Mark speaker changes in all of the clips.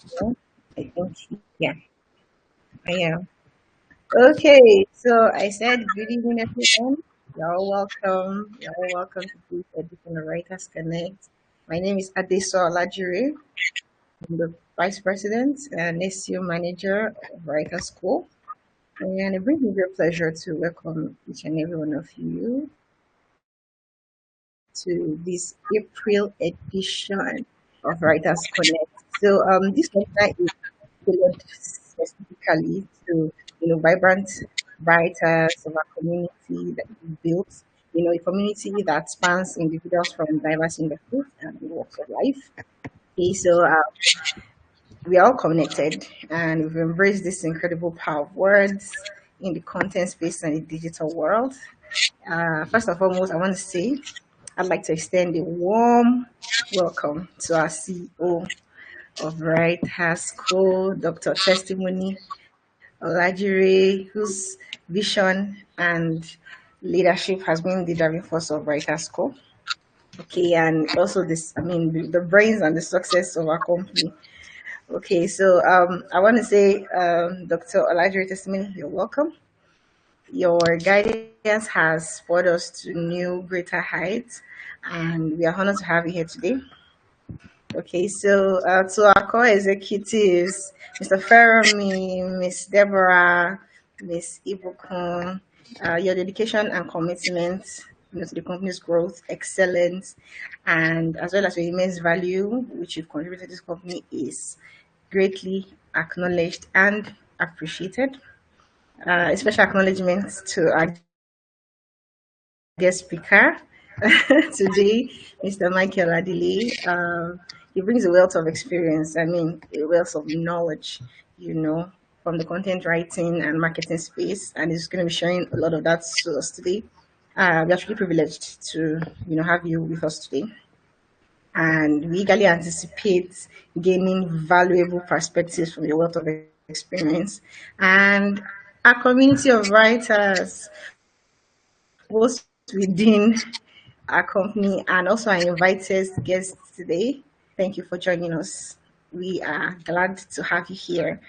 Speaker 1: No, I think, yeah, I am. Okay, so I said good evening, everyone. You're all welcome. You're all welcome to this edition of Writers Connect. My name is Olajire. I'm the Vice President and SEO Manager of Writers School. And it brings me great pleasure to welcome each and every one of you to this April edition of Writers Connect. So this webinar is tailored specifically to vibrant writers of our community that we built. A community that spans individuals from diverse industries and walks of life. Okay, so we are all connected and we've embraced this incredible power of words in the content space and the digital world. First and foremost, I want to say I'd like to extend a warm welcome to our CEO of Right Has School, Dr. Testimony Olajire, whose vision and leadership has been the driving force of Writers School. Okay, and also this, the brains and the success of our company. Okay, so I want to say, Dr. Olajire Testimony, you're welcome. Your guidance has spurred us to new, greater heights, and we are honored to have you here today. Okay, so to our core executives, Mr. Fermi, Miss Deborah, Miss Ibukun, your dedication and commitment to the company's growth, excellence, and as well as your immense value which you've contributed to this company is greatly acknowledged and appreciated. A special acknowledgement to our guest speaker today, Mr. Michael Adili. He brings a wealth of experience, a wealth of knowledge, from the content writing and marketing space, and he's going to be sharing a lot of that to us today. We are truly privileged to, have you with us today, and we eagerly anticipate gaining valuable perspectives from your wealth of experience and our community of writers, both within our company and also our invited guests today. Thank you for joining us. We are glad to have you here.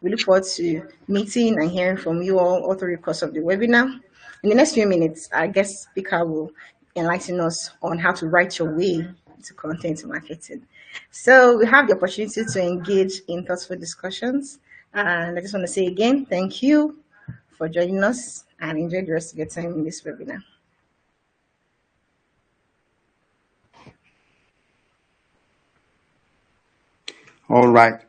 Speaker 1: We look forward to meeting and hearing from you all through the course of the webinar. In the next few minutes, our guest speaker will enlighten us on how to write your way to content marketing. So we have the opportunity to engage in thoughtful discussions. And I just want to say again, thank you for joining us and enjoy the rest of your time in this webinar.
Speaker 2: All right.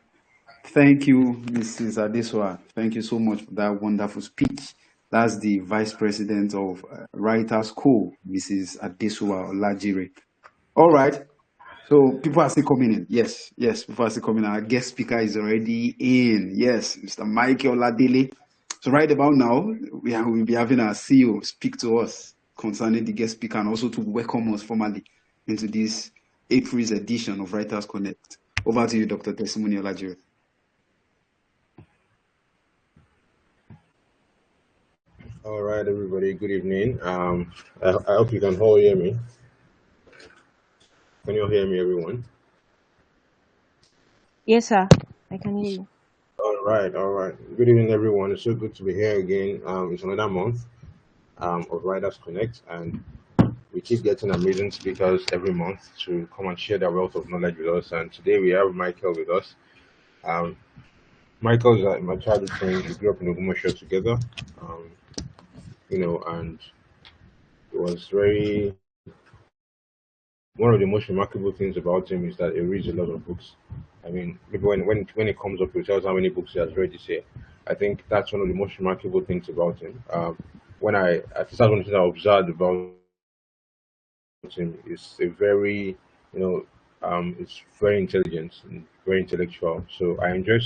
Speaker 2: Thank you, Mrs. Adeswa. Thank you so much for that wonderful speech. That's the Vice President of Writers School, Mrs. Adeswa Olajire. All right. So people are still coming in. Yes, people are still coming in. Our guest speaker is already in. Yes, Mr. Michael Oladele. So right about now, we'll be having our CEO speak to us concerning the guest speaker and also to welcome us formally into this April's edition of Writers Connect. Over to you, Dr. Testimony Olajire.
Speaker 3: All right, everybody. Good evening. I hope you can all hear me. Can you hear me, everyone?
Speaker 4: Yes, sir. I can hear you.
Speaker 3: All right. Good evening, everyone. It's so good to be here again. It's another month of Writers Connect, and we keep getting amazing speakers every month to come and share their wealth of knowledge with us. And today we have Michael with us. Um, Michael's my childhood friend. We grew up in Ogumosho together. Um, and it was very one of the most remarkable things about him is that he reads a lot of books. I mean, maybe when it comes up, he tells how many books he has read this year. I think that's one of the most remarkable things about him. When I think that's one of the things I observed about him is a very, you know, it's very intelligent and very intellectual. So I enjoy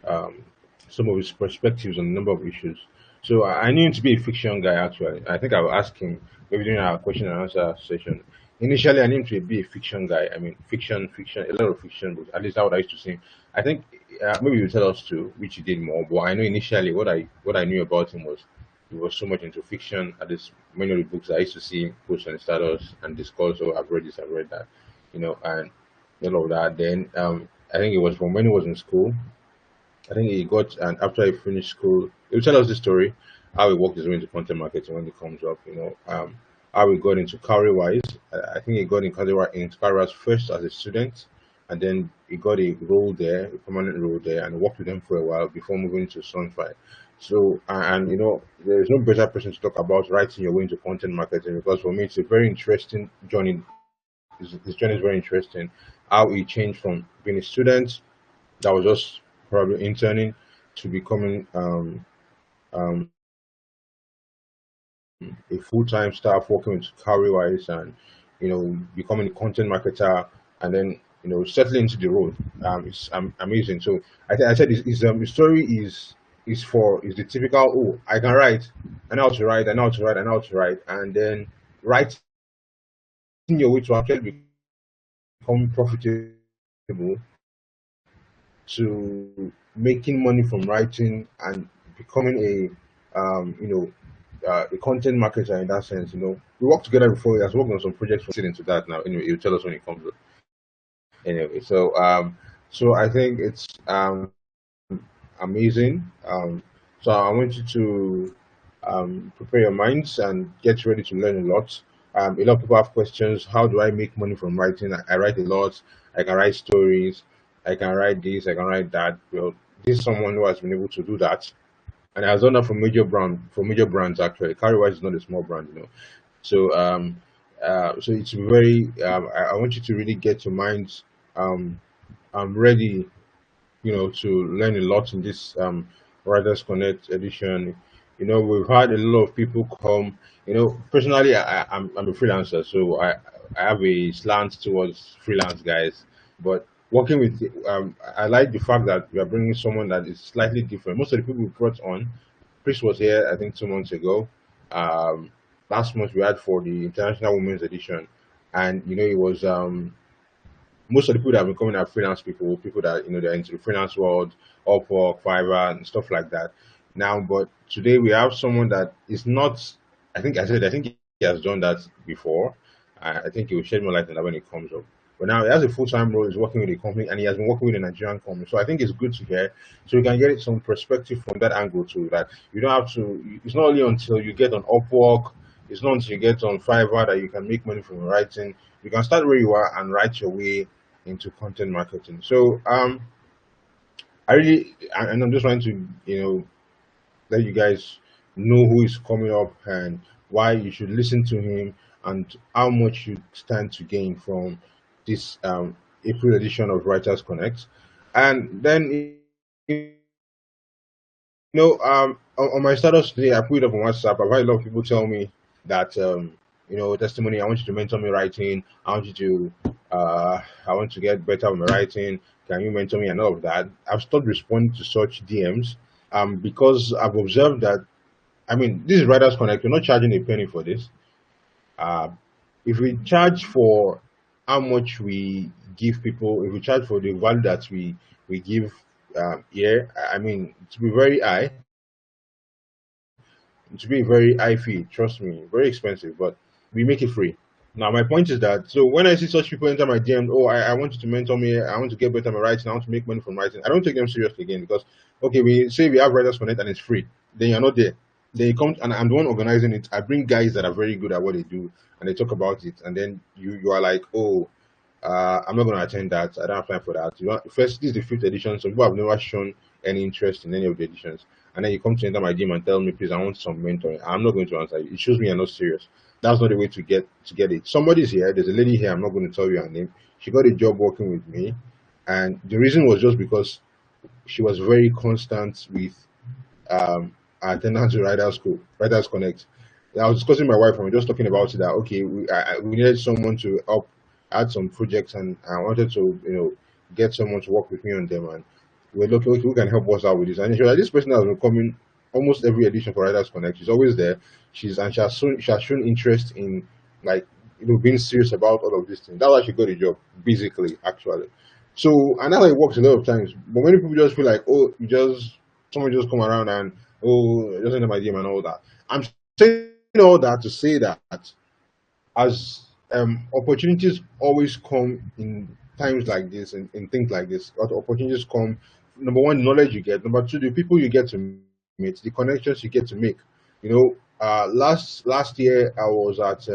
Speaker 3: um, some of his perspectives on a number of issues. So I knew him to be a fiction guy. Actually, I think I will ask him maybe during our question and answer session. Initially, I knew him to be a fiction guy. I mean, fiction, a lot of fiction books. At least that's what I used to see. I think maybe you tell us too, which he did more. But I know initially what I knew about him was he was so much into fiction. At least many of the books I used to see him post on status and discuss. Oh, I've read this, I've read that, and all of that. Then I think it was from when he was in school. I think he got, and after he finished school, he'll tell us the story, how he worked his way into content marketing when it comes up, how he got into Cowrywise. I think he got in Cowrywise first as a student, and then he got a role there, a permanent role there, and worked with them for a while before moving to Sunfire. So, there is no better person to talk about writing your way into content marketing, because for me, it's a very interesting journey. This journey is very interesting. How he changed from being a student that was just probably interning to becoming a full-time staff working with Cowrywise, and becoming a content marketer, and then settling into the role. It's amazing. So I said his story is the typical, oh, I can write, I know how to write, I know how to write, I know how to write, and then writing your way to actually become profitable, to making money from writing, and becoming a content marketer in that sense. We worked together before. He has worked on some projects. We'll get into that now. Anyway, he'll tell us when it comes up. Anyway, so I think it's amazing. So I want you to prepare your minds and get ready to learn a lot. A lot of people have questions. How do I make money from writing? I write a lot. I can write stories. I can write this. I can write that. Well, this is someone who has been able to do that, and has done that for major brands actually. Cowrywise is not a small brand. So so it's very. I want you to really get your minds ready, to learn a lot in this Writers Connect edition. We've had a lot of people come. Personally, I'm a freelancer, so I have a slant towards freelance guys. But working with, I like the fact that we are bringing someone that is slightly different. Most of the people we brought on, Chris was here, I think 2 months ago. Um, Last month we had for the International Women's Edition, and it was most of the people that have been coming are freelance people that they're into the freelance world, Upwork, Fiverr, and stuff like that. Now, but today we have someone that is not. I think he has done that before. I think he will shed more light on that when it comes up. But now he has a full-time role. He's working with a company, and he has been working with a Nigerian company. So I think it's good to hear, so we can get some perspective from that angle too. That you don't have to. It's not only until you get on Upwork. It's not until you get on Fiverr that you can make money from writing. You can start where you are and write your way into content marketing. So I'm just trying to let you guys know who is coming up and why you should listen to him, and how much you stand to gain from this April edition of Writers Connect. And then on my status today, I put it up on WhatsApp. I've had a lot of people tell me that, testimony. I want you to mentor me writing. I want to get better with my writing. Can you mentor me and all of that? I've stopped responding to such DMs, because I've observed that. I mean, this is Writers Connect. We're not charging a penny for this. Uh, if we charge for how much we give people, if we charge for the value that we give here, I mean, to be very high, to be very high fee, trust me, very expensive, but we make it free. Now, my point is that, so when I see such people enter my DM, oh, I want you to mentor me, I want to get better at my writing, I want to make money from writing, I don't take them seriously again, because, okay, we say we have Writers Connect and it's free, then you're not there. Then you come, and I'm the one organizing it. I bring guys that are very good at what they do, and they talk about it, and then you are like, oh, I'm not going to attend that. I don't have time for that. First, this is the fifth edition. Some people have never shown any interest in any of the editions. And then you come to enter my gym and tell me, please, I want some mentoring. I'm not going to answer you. It shows me you're not serious. That's not the way to get it. Somebody's here. There's a lady here. I'm not going to tell you her name. She got a job working with me. And the reason was just because she was very constant with attendance to Writers Connect. I was discussing with my wife and we are just talking about it that okay, we needed someone to help add some projects, and I wanted to get someone to work with me on them, and we're looking okay, who can help us out with this. And she was like, this person has been coming almost every edition for Writers Connect. She's always there. She has shown interest in like being serious about all of these things. That's why she got a job, basically, actually. So and that's how it works a lot of times. But many people just feel like, oh, someone just come around and oh, it doesn't have my DM and all that. I'm saying all that to say that as opportunities always come in times like this and things like this, opportunities come. Number one, the knowledge you get. Number two, the people you get to meet, the connections you get to make. You know, last year I was at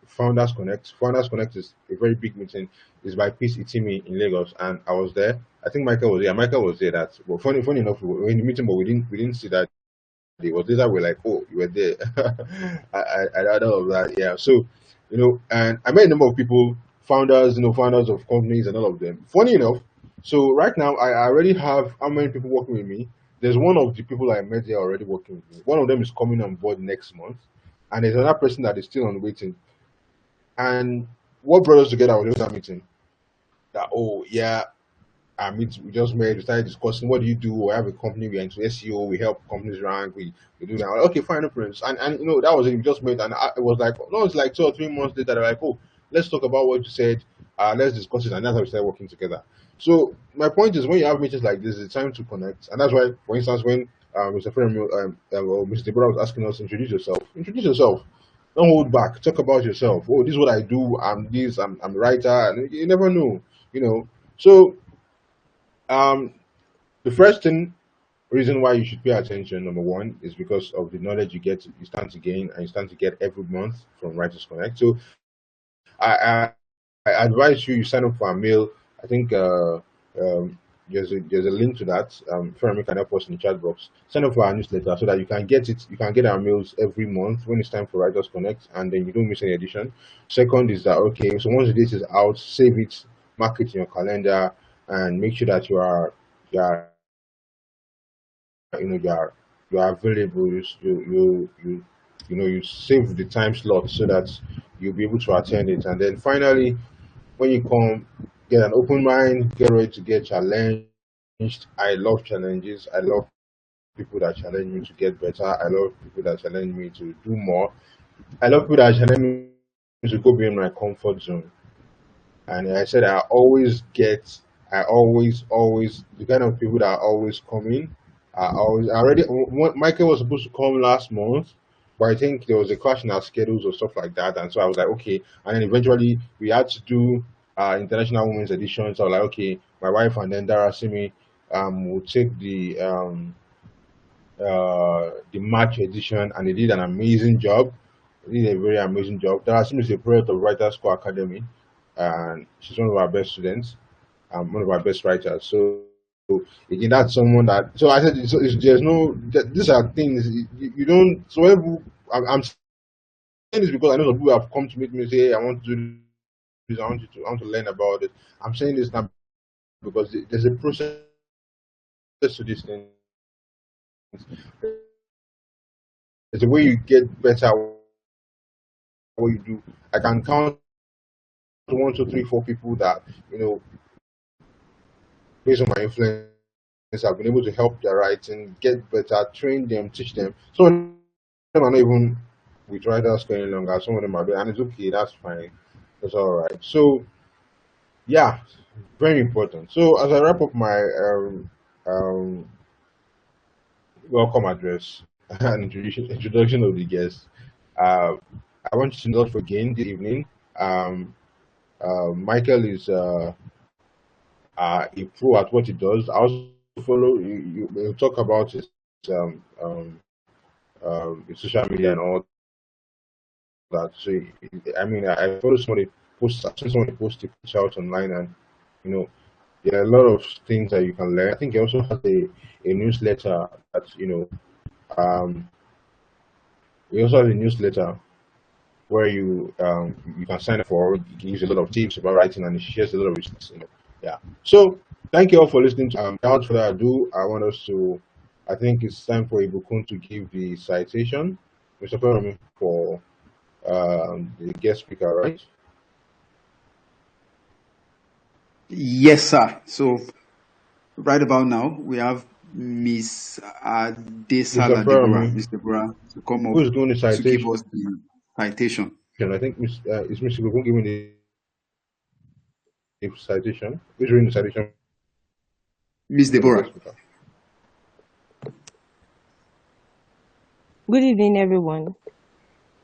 Speaker 3: Founders Connect. Founders Connect is a very big meeting. It's by Peace Itimi in Lagos, and I was there. I think Michael was there. Michael was there. That well, funny enough, we were in the meeting, but we didn't see that. It was later we're like, oh, you were there. I don't know that. Yeah. So, and I met a number of people, founders, founders of companies and all of them. Funny enough, so right now I already have how many people working with me. There's one of the people I met there already working with me. One of them is coming on board next month, and there's another person that is still on waiting. And what brought us together was that meeting. That oh yeah, we just met, we started discussing what do you do? We have a company, we're into SEO, we help companies rank, we do that. Okay, fine, no problems. And that was it, we just met and it was like no, it's like 2 or 3 months later, they're like, oh, let's talk about what you said, let's discuss it, and that's how we started working together. So my point is when you have meetings like this, it's time to connect. And that's why, for instance, when Mr. Fermi or Mr. Deborah was asking us, introduce yourself. Introduce yourself. Don't hold back. Talk about yourself. Oh, this is what I do. I'm this. I'm a writer. And you never know. So um, the first reason why you should pay attention, number one, is because of the knowledge you stand to gain, and you stand to get every month from Writers Connect. So I, I advise you sign up for a mail. I think there's a link to that. Fermi can help us in the chat box. Sign up for our newsletter so that you can get it. You can get our mails every month when it's time for Writers Connect, and then you don't miss any edition. Second is that okay, so once the date is out, save it, mark it in your calendar, and make sure that you are you know you are available. You save the time slot so that you'll be able to attend it. And then finally, when you come, get an open mind, get ready to get challenged. I love challenges. I love people that challenge me to get better. I love people that challenge me to do more. I love people that challenge me to go beyond my comfort zone. And I said I always the kind of people that are always coming. Michael was supposed to come last month, but I think there was a clash in our schedules or stuff like that, and so I was like, okay. And then eventually we had to do International Women's Edition. So I was like, okay, my wife and then Dara Simi will take the March edition, and they did an amazing job. They did a very amazing job. Dara Simi is a product of Writers Core Academy, and she's one of our best students, one of our best writers. So again, that's someone that. So I said, there's no. These are things you don't. So I'm saying this because I know some people have come to meet me and say, hey, I want to do this. I want to learn about it. I'm saying this now because there's a process to these things. There's a way you get better at what you do. I can count one, two, three, four people that based on my influence, I've been able to help their writing get better, train them, teach them. Some of them are not even with writers for any longer. Some of them are doing, and it's okay. That's fine. That's all right. So yeah, very important. So as I wrap up my um, welcome address and introduction of the guests, uh, I want you to note for again this evening. Um, Michael is a pro at what he does. I also follow you talk about um, um, his social media and all that. So I mean, I follow somebody post. I seen somebody post a picture out online, and you know there are a lot of things that you can learn. I think he also has a newsletter that um, he also has a newsletter where you can sign up for. He gives a lot of tips about writing, and he shares a lot of his. Yeah. So thank you all for listening. Without further ado, I want us to. I think it's time for Ibukun to give the citation, Mr. Perami, for the guest speaker, right?
Speaker 2: Yes, sir. So right about now, we have Miss
Speaker 3: Mr.
Speaker 2: Adesala Deborah,
Speaker 3: Perami,
Speaker 2: Miss Deborah, to come up
Speaker 3: who's doing the
Speaker 2: to give
Speaker 3: citation?
Speaker 2: us the citation.
Speaker 3: I think it's Mr. Ibukun giving the citation. Who's reading the citation
Speaker 2: Miss
Speaker 3: for the guest
Speaker 2: Deborah.
Speaker 3: speaker?
Speaker 4: Good evening, everyone.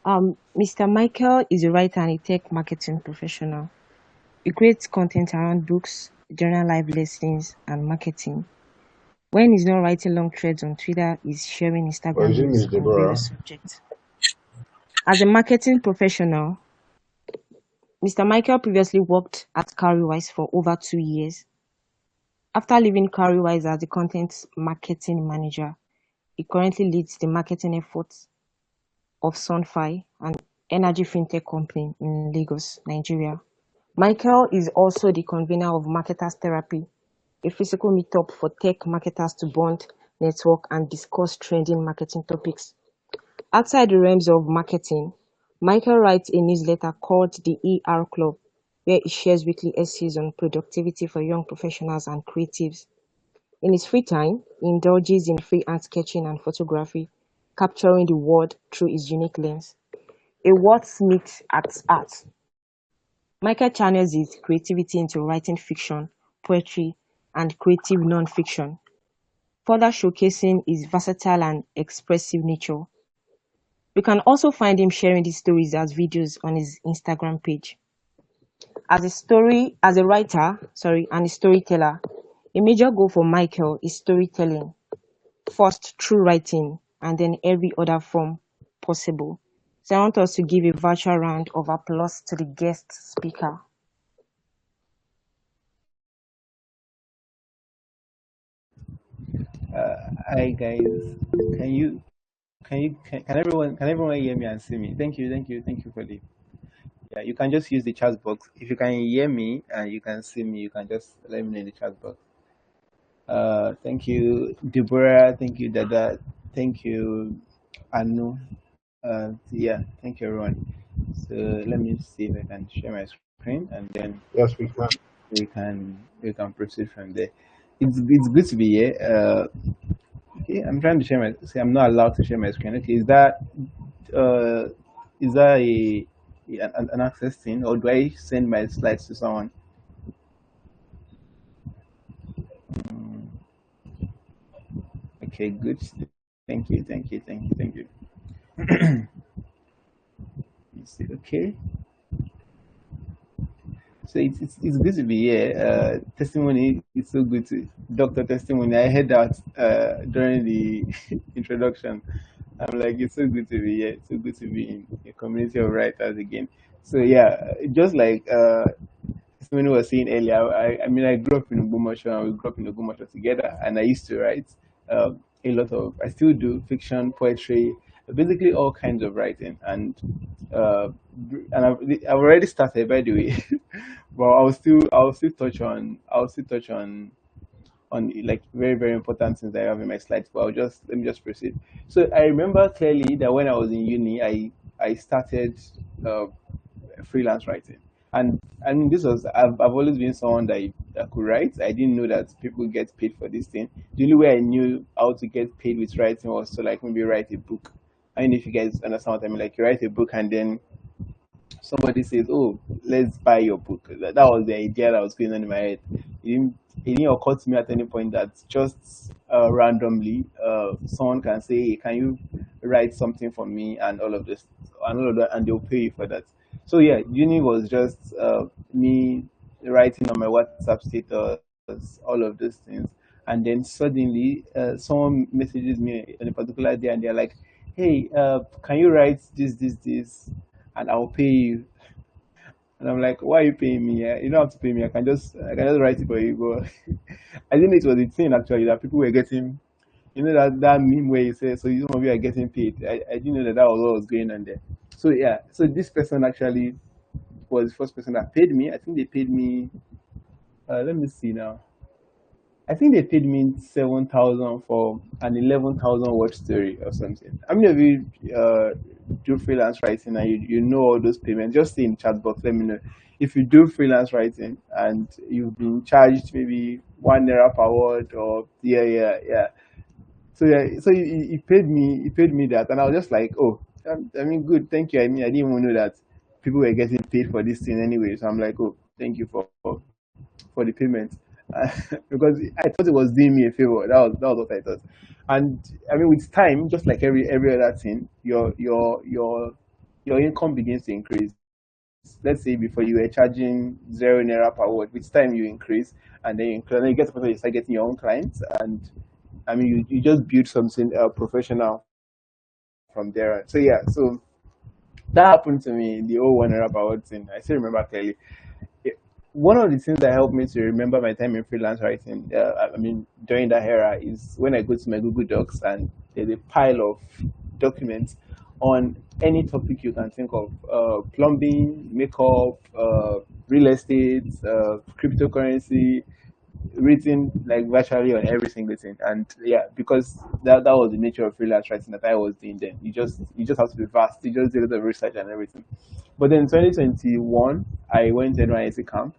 Speaker 4: Mr. Michael is a writer and a tech marketing professional. He creates content around books, journal live lessons, and marketing. When he's not writing long threads on Twitter, he's sharing
Speaker 3: Or
Speaker 4: Instagram
Speaker 3: is it
Speaker 4: reels
Speaker 3: Miss
Speaker 4: on
Speaker 3: Deborah?
Speaker 4: various subjects. As a marketing professional, Mr. Michael previously worked at Cowrywise for over 2 years. After leaving Cowrywise as the content marketing manager, he currently leads the marketing efforts of Sunfi, an energy fintech company in Lagos, Nigeria. Michael is also the convener of Marketers Therapy, a physical meetup for tech marketers to bond, network, and discuss trending marketing topics. Outside the realms of marketing, Michael writes a newsletter called the ER Club, where he shares weekly essays on productivity for young professionals and creatives. In his free time, he indulges in freehand sketching and photography, capturing the world through his unique lens. A wordsmith at art, Michael channels his creativity into writing fiction, poetry, and creative non-fiction, further showcasing his versatile and expressive nature. You can also find him sharing these stories as videos on his Instagram page. As a writer, and a storyteller, a major goal for Michael is storytelling, first through writing and then every other form possible. So I want us to give a virtual round of applause to the guest speaker.
Speaker 5: Hi guys, can you can everyone hear me and see me? Thank you for the yeah. You can just use the chat box. If you can hear me and you can see me, you can just let me know in the chat box. Thank you, Deborah. Thank you, Dada. Thank you, Anu. Yeah, thank you everyone. So let me see if I can share my screen and then
Speaker 3: Yes, we can.
Speaker 5: we can proceed from there. It's good to be here. Okay, I'm trying to share my. See, I'm not allowed to share my screen. Okay, uh, is that an access thing, or do I send my slides to someone? Mm, okay, good. Thank you. Let's see. Okay, so it's good to be here. Testimony. It's so good to doctor testimony. I heard that during the introduction. I'm like, it's so good to be here. It's so good to be in a community of writers again. So yeah, just like Simone was saying earlier, I mean, I grew up in Ogbomoso and we grew up in Ogbomoso together, and I used to write a lot of, I still do fiction, poetry, basically all kinds of writing, uh, I've already started, by the way, but I'll still touch on like very very important things that I have in my slides. But let me just proceed. So I remember clearly that when I was in uni, I started uh, freelance writing. And I mean, I've always been someone that could write. I didn't know that people get paid for this thing. The only way I knew how to get paid with writing was to like maybe write a book. I mean, if you guys understand what I mean, like you write a book and then somebody says, "Oh, let's buy your book." That was the idea that was going on in my head. It didn't occur to me at any point that just randomly someone can say, "Hey, can you write something for me?" and all of this and all of that, and they'll pay you for that. So yeah, uni was just me writing on my WhatsApp status, all of those things, and then suddenly someone messages me on a particular day, and they're like, "Hey, can you write this, and I'll pay you." And I'm like, "Why are you paying me? You don't have to pay me. I can just write it for you." But I didn't know it was a thing actually that people were getting. You know that meme where you say, "So some of you are getting paid." I didn't know that was what was going on there. So yeah, so this person actually was the first person that paid me. I think they paid me. Let me see now. I think they paid me 7,000 for an 11,000 word story or something. How many of you do freelance writing and you know all those payments? Just say in chat box, let me know. If you do freelance writing and you've been charged maybe 1 naira per word, or yeah. So yeah, so he paid me that, and I was just like, oh, I mean, good, thank you. I mean, I didn't even know that people were getting paid for this thing anyway. So I'm like, oh, thank you for the payment. Because I thought it was doing me a favor. That was what I thought. And I mean, with time, just like every other thing, your income begins to increase. let's say before you were charging 0 naira per word, with time you increase, and then you get to the point where you start getting your own clients, and I mean you just build something professional from there. So yeah, so that happened to me, the whole 1 naira per word thing. I still remember clearly. It- One of the things that helped me to remember my time in freelance writing, I mean, during that era, is when I go to my Google Docs and there's a pile of documents on any topic you can think of: plumbing, makeup, real estate, cryptocurrency, written like virtually on every single thing. And yeah, because that was the nature of freelance writing that I was doing then. You just have to be fast. You just do a lot of research and everything. But then in 2021, I went to NYSC camp,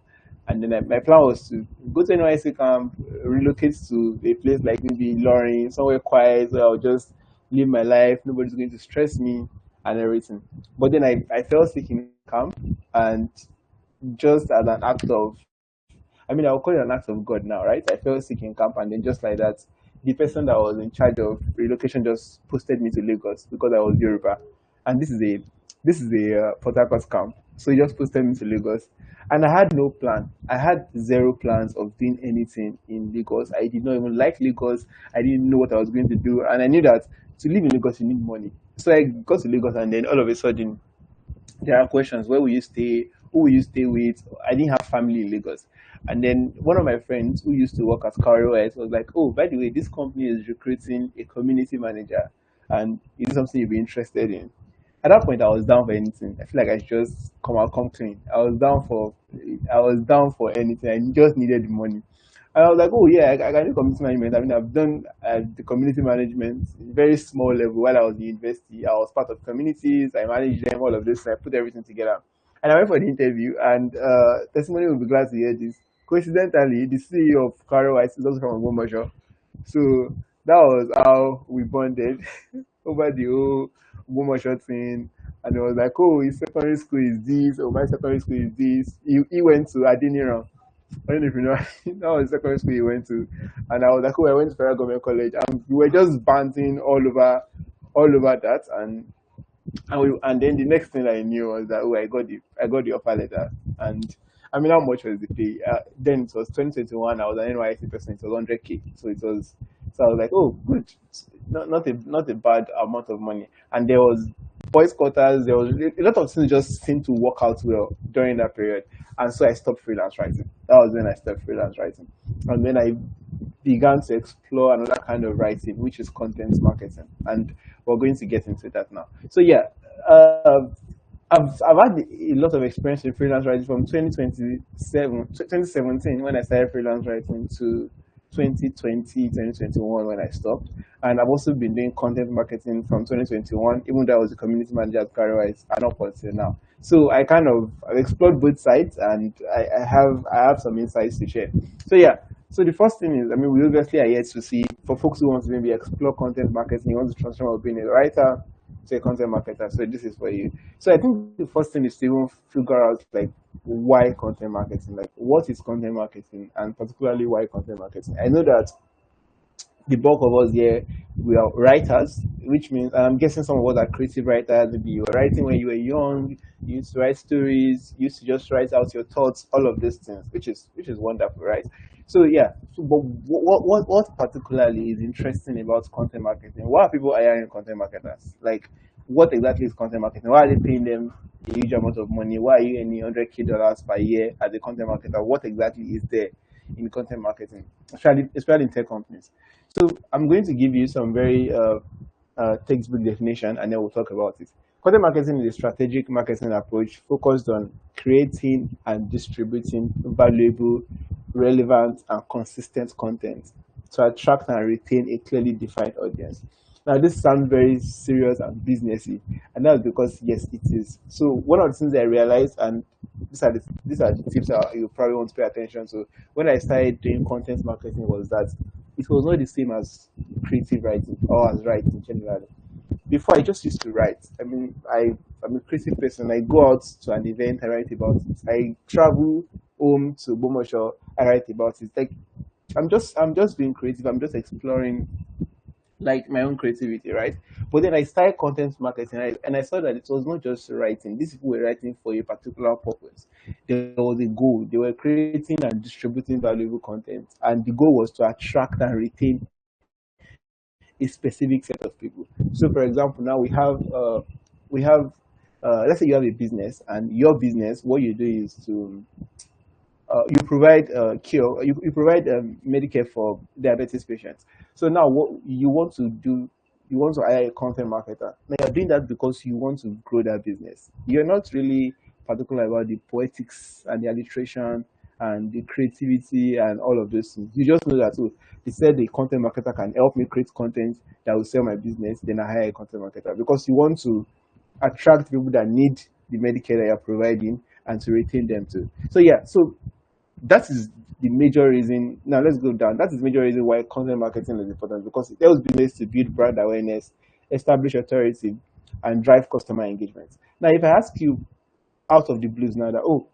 Speaker 5: and then my plan was to go to NYSC camp, relocate to a place like maybe Loring, somewhere quiet, where I'll just live my life. Nobody's going to stress me and everything. But then I fell sick in camp, and just as an act of, I mean, I'll call it an act of God now, right? I fell sick in camp, and then just like that, the person that was in charge of relocation just posted me to Lagos because I was Yoruba, and this is a Port Harcourt camp, so he just posted me to Lagos, and I had no plan. I had zero plans of doing anything in Lagos. I did not even like Lagos. I didn't know what I was going to do, and I knew that to live in Lagos you need money. So I got to Lagos, and then all of a sudden there are questions: where will you stay, who will you stay with? I didn't have family in Lagos. And then one of my friends who used to work at Cowrywise was like, oh, by the way, this company is recruiting a community manager, and is it something you'd be interested in? At that point I was down for anything. I feel like I should just come clean. I was down for anything. I just needed the money. And I was like, oh yeah, I can do community management. I mean, I've done the community management very small level while I was in university. I was part of communities. I managed them, all of this. I put everything together. And I went for the interview, and testimony will be glad to hear this. Coincidentally, the CEO of Cowrywise is also from Ogbomoso. So that was how we bonded over the whole Ogbomoso thing. And it was like, oh, his secondary school is this, or my secondary school is this. He went to Adiniran. I don't know if you know, that was the secondary school he went to. And I was like, oh, I went to Federal Government College. And we were just banting all over that. And then the next thing I knew was that, oh, I got the offer letter. And I mean, how much was the pay? Then it was 2021. I was an NYC person. It was 100K. So I was like, oh, good. Not a bad amount of money. And there was boys quarters. There was a lot of things just seemed to work out well during that period. And so I stopped freelance writing. That was when I stopped freelance writing. And then I began to explore another kind of writing, which is content marketing. And we're going to get into that now. So yeah, uh, I've had a lot of experience in freelance writing from 2017 when I started freelance writing to 2020, 2021 when I stopped. And I've also been doing content marketing from 2021, even though I was a community manager at Cowrywise and up until now. So I've explored both sides, and I have some insights to share. So yeah. So the first thing is, I mean, we obviously are here to see, for folks who want to maybe explore content marketing, you want to transform from being a writer to a content marketer. So this is for you. So I think the first thing is to even figure out like why content marketing, like what is content marketing, and particularly why content marketing. I know that the bulk of us here, we are writers, which means I'm guessing some of us are creative writers. Maybe you were writing when you were young, you used to write stories, you used to just write out your thoughts, all of these things, which is wonderful, right? So yeah, so, but what particularly is interesting about content marketing? Why are people hiring content marketers? Like, what exactly is content marketing? Why are they paying them a huge amount of money? Why are you earning $100K per year as a content marketer? What exactly is there in content marketing, especially in tech companies? So I'm going to give you some very textbook definition, and then we'll talk about it. Content marketing is a strategic marketing approach focused on creating and distributing valuable, relevant, and consistent content to attract and retain a clearly defined audience. Now, this sounds very serious and businessy, and that's because yes, it is. So one of the things I realized, and these are the tips that you probably want to pay attention to when I started doing content marketing, was that it was not the same as creative writing or as writing generally. Before, I just used to write. I mean, I'm a creative person. I go out to an event, I write about it. I travel home to Bomosho, I write about it. Like, I'm just being creative. I'm just exploring like my own creativity, right? But then I started content marketing, and I saw that it was not just writing. These people were writing for a particular purpose. There was a goal. They were creating and distributing valuable content, and the goal was to attract and retain a specific set of people. So, for example, now we have let's say you have a business, and your business, what you do is to you provide you provide Medicare for diabetes patients. So now what you want to do, you want to hire a content marketer. Now you're doing that because you want to grow that business. You're not really particular about the poetics and the alliteration and the creativity and all of those things. You just know that, oh, they said the content marketer can help me create content that will sell my business, then I hire a content marketer because you want to attract people that need the Medicare that you're providing and to retain them too. So yeah, so that is the major reason. Now let's go down. That is the major reason why content marketing is important, because it helps business to build brand awareness, establish authority, and drive customer engagement. Now, if I ask you out of the blues now that, oh,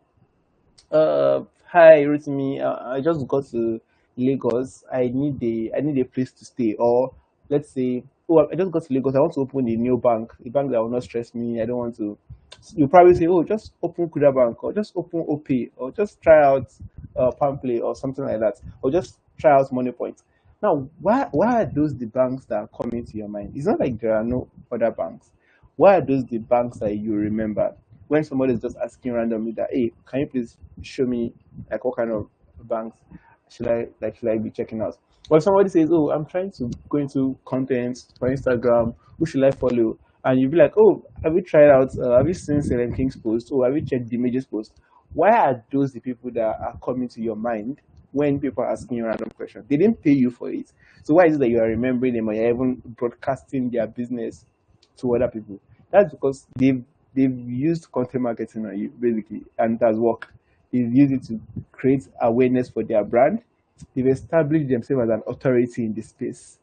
Speaker 5: hi, Rotimi. I just got to Lagos. I need a place to stay. Or let's say, oh, I just got to Lagos. I want to open a new bank, a bank that will not stress me. I don't want to. You probably say, oh, just open Kuda Bank, or just open OP, or just try out Pamplay, or something like that, or just try out Money Point. Now, why are those the banks that are coming to your mind? It's not like there are no other banks. Why are those the banks that you remember when somebody is just asking randomly that, hey, can you please show me like what kind of banks should I be checking out? Or somebody says, oh, I'm trying to go into content for Instagram, who should I follow? And you'll be like, oh, have you tried out? Have you seen Selene King's post? Or have you checked the images post? Why are those the people that are coming to your mind when people are asking you random questions? They didn't pay you for it. So why is it that you are remembering them, or you're even broadcasting their business to other people? That's because they've used content marketing on you basically, and it has worked. They've used it to create awareness for their brand. They've established themselves as an authority in the space.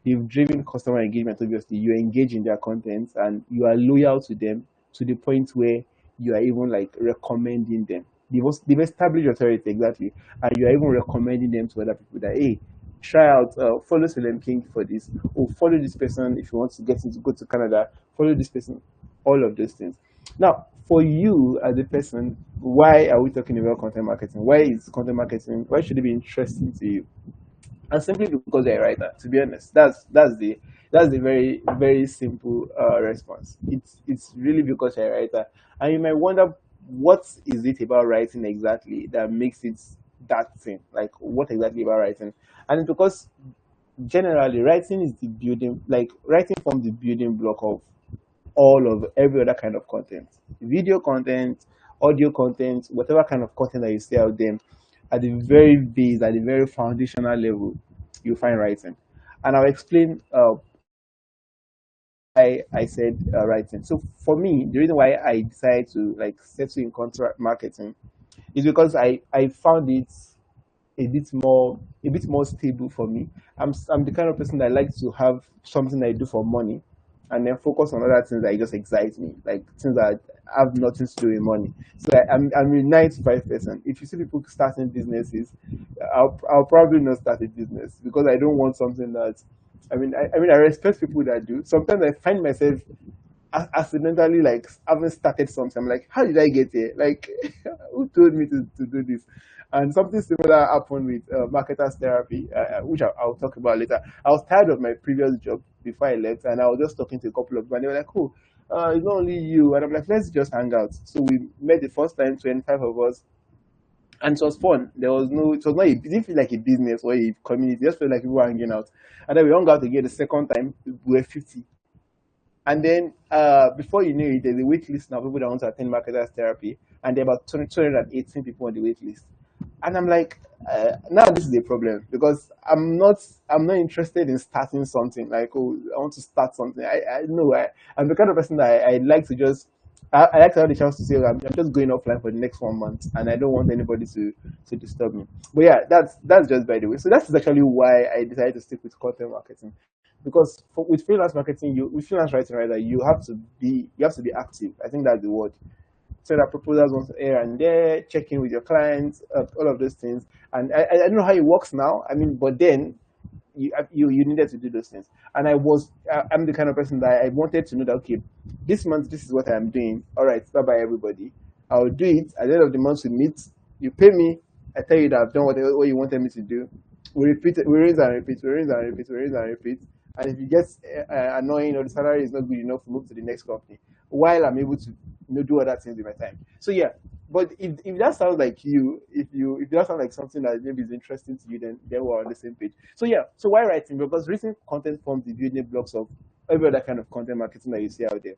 Speaker 5: They've driven customer engagement. Obviously, you engage in their content and you are loyal to them to the point where you are even like recommending them. They've established authority, exactly, and you are even recommending them to other people that, hey, try out, follow Selem King for this, or follow this person if you want to get into go to Canada, follow this person, all of those things. Now, for you as a person, why are we talking about content marketing? Why is content marketing? Why should it be interesting to you? And simply because they're a writer. To be honest, that's the very simple response. It's really because you're a writer, and you might wonder what is it about writing exactly that makes it that thing. Like what exactly about writing? And it's because generally writing is the building, like writing forms the building block of all of every other kind of content, video content, audio content, whatever kind of content that you see out there. At the very base, at the very foundational level, you find writing. And I'll explain why I said writing. So for me, the reason why I decided to like settle in contract marketing is because I found it a bit more stable for me. I'm the kind of person that likes to have something I do for money, and then focus on other things that just excite me, like things that have nothing to do with money. So I'm a 9 to 5 person. If you see people starting businesses, I'll probably not start a business because I don't want something that. I respect people that do. Sometimes I find myself accidentally like having started something. I'm like, how did I get here? Like, who told me to do this? And something similar happened with marketers therapy, which I'll talk about later. I was tired of my previous job before I left, and I was just talking to a couple of people, and they were like, "Oh, it's not only you." And I'm like, "Let's just hang out." So we met the first time, 25 of us, and it was fun. It didn't feel like a business or a community. It just felt like we were hanging out. And then we hung out again the second time. We were 50. And then before you know it, there's a wait list now, people that want to attend marketers therapy, and there are about 218 people on the wait list. And I'm like, now this is a problem because I'm not interested in starting something like, oh, I want to start something. I know I'm the kind of person that I like to just I like to have the chance to say, "Oh, I'm just going offline for the next 1 month, and I don't want anybody to disturb me." But yeah, that's just by the way. So that's actually why I decided to stick with content marketing, because with freelance marketing, with freelance writing, rather, you have to be active. I think that's the word. Send out proposals once here and there, checking with your clients, all of those things. And I don't know how it works now. I mean, but then you needed to do those things. And I'm the kind of person that I wanted to know that, okay, this month this is what I'm doing. All right, bye bye everybody. I'll do it at the end of the month. We meet, you pay me, I tell you that I've done what you wanted me to do. We repeat it, we rinse and repeat, we rinse and repeat, we rinse and repeat. And if it gets annoying or the salary is not good enough, we move to the next company while I'm able to do other things with my time. So yeah, but if that sounds like you, if that sounds like something that maybe is interesting to you, then we're on the same page. So yeah, so why writing? Because written content forms the building blocks of every other kind of content marketing that you see out there.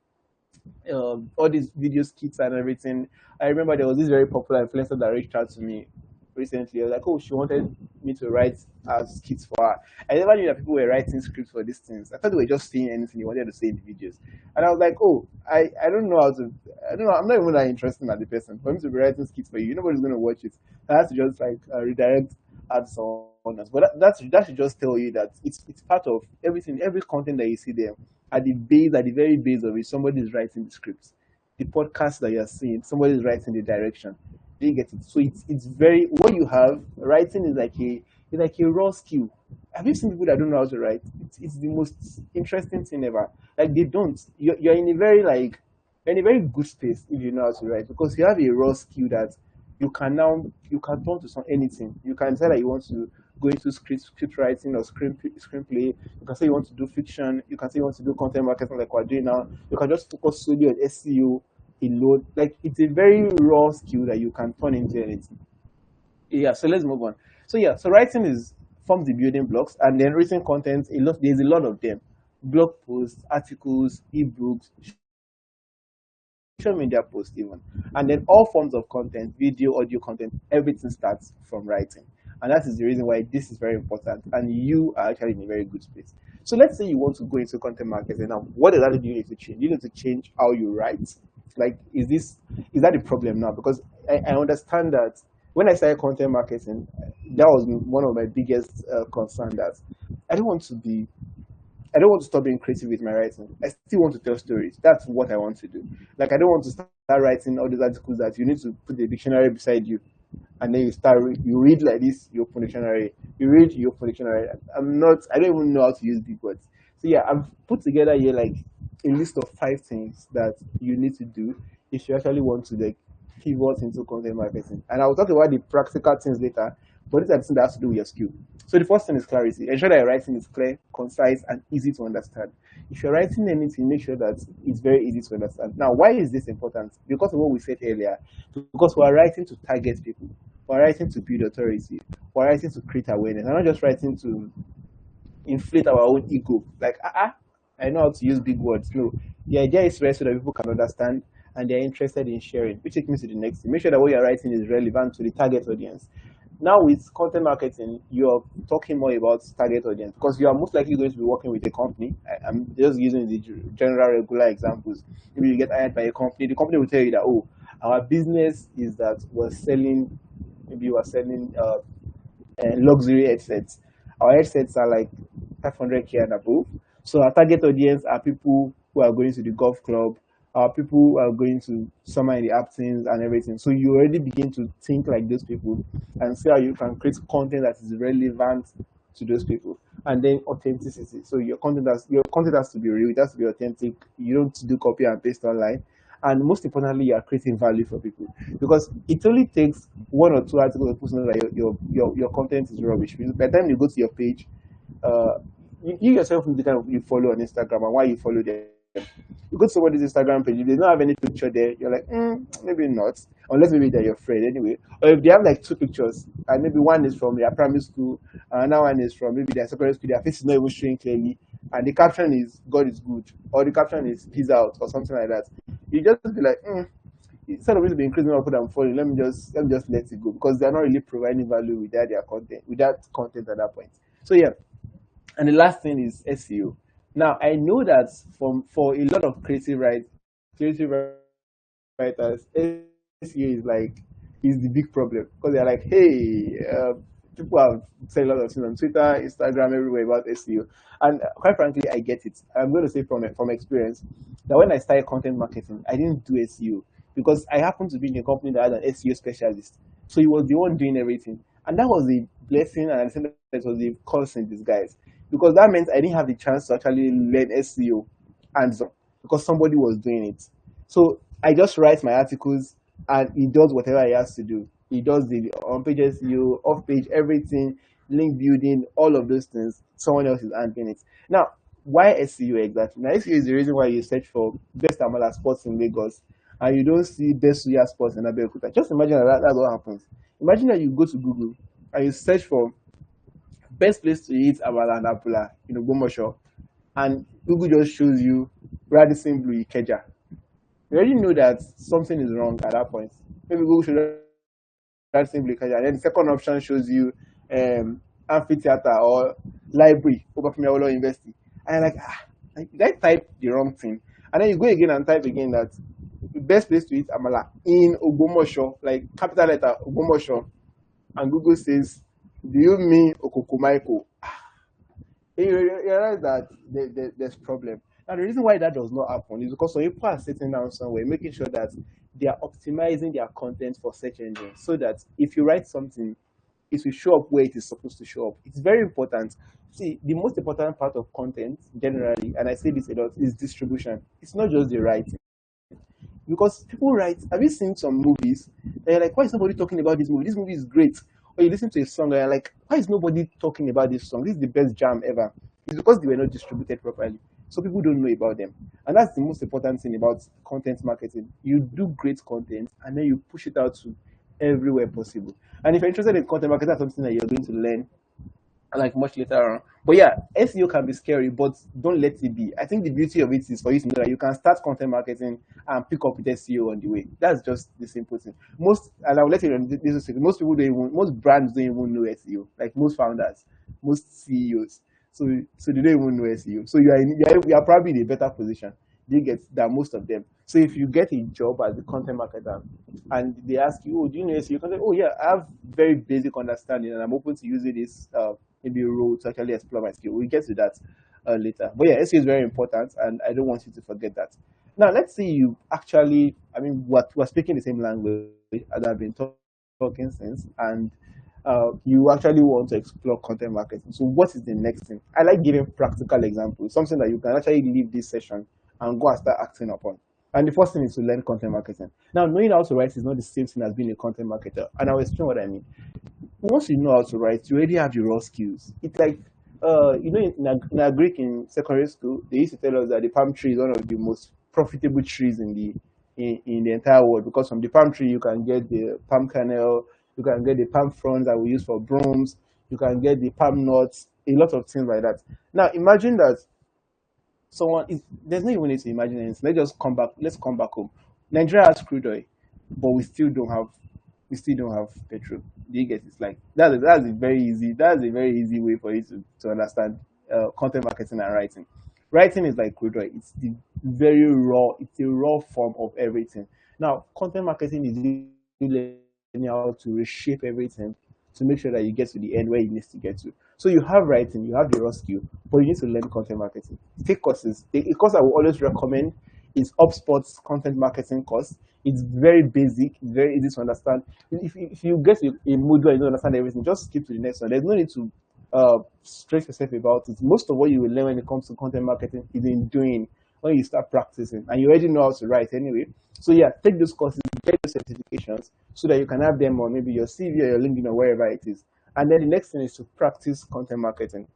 Speaker 5: All these video skits and everything. I remember there was this very popular influencer that reached out to me recently. I was like, oh, she wanted me to write skits for her. I never knew that people were writing scripts for these things. I thought they were just saying anything you wanted to say in the videos. And I was like, oh, I don't know how to, I don't know, I'm not even that interested in the person. For me to be writing skits for you, nobody's going to watch it. I have to just like redirect at someone else. But that should just tell you that it's part of everything, every content that you see there. At the very base of it, somebody is writing the scripts. The podcast that you're seeing, somebody is writing the direction. Do you get it? So it's very, what you have writing is like a raw skill. Have you seen people that don't know how to write? It's the most interesting thing ever. Like they don't. You're in a very like you're in a very good space if you know how to write, because you have a raw skill that you can turn to anything. You can say that you want to go into script writing or screenplay. You can say you want to do fiction. You can say you want to do content marketing like we're doing now. You can just focus solely on SEO alone. Like it's a very raw skill that you can turn into anything. Yeah, so let's move on. So yeah, so writing is forms the building blocks, and then written content, there's a lot of them. Blog posts, articles, ebooks, social media posts even. And then all forms of content, video, audio content, everything starts from writing. And that is the reason why this is very important. And you are actually in a very good space. So let's say you want to go into content marketing now. What exactly do you need to change? You need to change how you write. Like, is that the problem now? Because I understand that when I started content marketing, that was one of my biggest concern, that I don't want to be I don't want to stop being creative with my writing. I still want to tell stories. That's what I want to do. Like, I don't want to start writing all those articles that you need to put the dictionary beside you, and then you read like this, you open dictionary, you read, you open dictionary. I don't even know how to use big words. So yeah, I've put together here like a list of 5 things that you need to do if you actually want to like pivot into content marketing. And I'll talk about the practical things later, but these are the things that has to do with your skill. So the first thing is clarity. Ensure that your writing is clear, concise, and easy to understand. If you're writing anything, make sure that it's very easy to understand. Now, why is this important? Because of what we said earlier. Because we're writing to target people. We're writing to build authority. We're writing to create awareness. We're not just writing to inflate our own ego. Like, I know how to use big words. No, the idea is to write so that people can understand and they're interested in sharing, which takes me to the next thing. Make sure that what you're writing is relevant to the target audience. Now, with content marketing, you're talking more about target audience because you are most likely going to be working with a company. I'm just using the general, regular examples. Maybe you get hired by a company, the company will tell you that, oh, our business is that maybe you are selling luxury headsets. Our headsets are like 500K and above. So our target audience are people who are going to the golf club, are people who are going to summer in the Aptins and everything. So you already begin to think like those people and see how you can create content that is relevant to those people. And then authenticity. So your content has to be real, it has to be authentic. You don't do copy and paste online. And most importantly, you are creating value for people, because it only takes 1 or 2 articles to post that your content is rubbish. By the time you go to your page, you yourself know the kind of you follow on Instagram and why you follow them. You go to somebody's Instagram page, if they don't have any picture there, you're like, maybe not, unless maybe they're your friend anyway. Or if they have like 2 pictures, and maybe one is from their primary school, and another one is from maybe their secondary school, their face is not even showing clearly, and the caption is "God is good," or the caption is "Peace out," or something like that. You just be like, instead of really be increasing my put and following, let me just let it go, because they're not really providing value with that content at that point. So yeah, and the last thing is SEO. Now I know that for a lot of creative writers, SEO is the big problem, because they're like, hey, people have said a lot of things on Twitter, Instagram, everywhere about SEO, and quite frankly, I get it. I'm going to say from experience that when I started content marketing, I didn't do SEO because I happened to be in a company that had an SEO specialist, so he was the one doing everything, and that was a blessing, and I think that was a curse in disguise, because that meant I didn't have the chance to actually learn SEO hands on because somebody was doing it. So I just write my articles and he does whatever he has to do. He does the on page SEO, off page, everything, link building, all of those things. Someone else is handling it. Now, why SEO exactly? Now, SEO is the reason why you search for best Amala spots in Lagos and you don't see best Suya spots in Abeokuta. Just imagine that's what happens. Imagine that you go to Google and you search for best place to eat Amala and Apula in Ogbomoso, and Google just shows you Radisson Blue Ikeja. You already know that something is wrong at that point. Maybe Google should Radisson Blue Ikeja, and then the second option shows you amphitheater or library, Obafemi Awolowo University. And you're like, did I type the wrong thing? And then you go again and type again that the best place to eat Amala in Ogbomoso, like capital letter Ogbomoso, and Google says, do you mean Okokomaiko? You realize that there's problem. Now the reason why that does not happen is because some people are sitting down somewhere, making sure that they are optimizing their content for search engines, so that if you write something, it will show up where it is supposed to show up. It's very important. See, the most important part of content generally, and I say this a lot, is distribution. It's not just the writing. Because people write, have you seen some movies? They're like, why is nobody talking about this movie? This movie is great. Or you listen to a song and you're like, why is nobody talking about this song? This is the best jam ever. It's because they were not distributed properly. So people don't know about them. And that's the most important thing about content marketing. You do great content and then you push it out to everywhere possible. And if you're interested in content marketing, that's something that you're going to learn like much later on. But yeah, SEO can be scary, but don't let it be. I think the beauty of it is for you to know that you can start content marketing and pick up with SEO on the way. That's just the simple thing. Most, and I'll let you know this is secret, most people don't even, most brands don't even know SEO. Like most founders, most CEOs. So they don't even know SEO. So you are probably in a better position. They get that most of them. So if you get a job as a content marketer and they ask you, oh, do you know SEO? You can say, oh yeah, I have very basic understanding and I'm open to using this maybe a role to actually explore my skill. We'll get to that later. But yeah, SEO is very important and I don't want you to forget that. Now, let's say you actually, I mean, we're speaking the same language as I've been talking since, and you actually want to explore content marketing. So what is the next thing? I like giving practical examples, something that you can actually leave this session and go and start acting upon. And the first thing is to learn content marketing. Now, knowing how to write is not the same thing as being a content marketer. And I'll explain what I mean. Once you know how to write, you already have the raw skills. It's like, in Greek in secondary school, they used to tell us that the palm tree is one of the most profitable trees in the entire world, because from the palm tree you can get the palm kernel, you can get the palm fronds that we use for brooms, you can get the palm nuts, a lot of things like that. Now imagine that someone is, there's no even need to imagine anything. Let's come back home. Nigeria has crude oil, but we still don't have petrol. Do you get it? It's like that's a very easy way for you to understand content marketing and writing. Writing is like crude oil. It's the very raw, it's a raw form of everything. Now, content marketing is you learning how to reshape everything to make sure that you get to the end where it needs to get to. So you have writing, you have the raw skill, but you need to learn content marketing. Take courses. A course I will always recommend is HubSpot's content marketing course. It's very basic, it's very easy to understand. If you get a module and you don't understand everything, just skip to the next one. There's no need to stress yourself about it. Most of what you will learn when it comes to content marketing is in doing, when you start practicing, and you already know how to write anyway. So yeah, take those courses, get those certifications so that you can have them on maybe your CV or your LinkedIn or wherever it is. And then the next thing is to practice content marketing.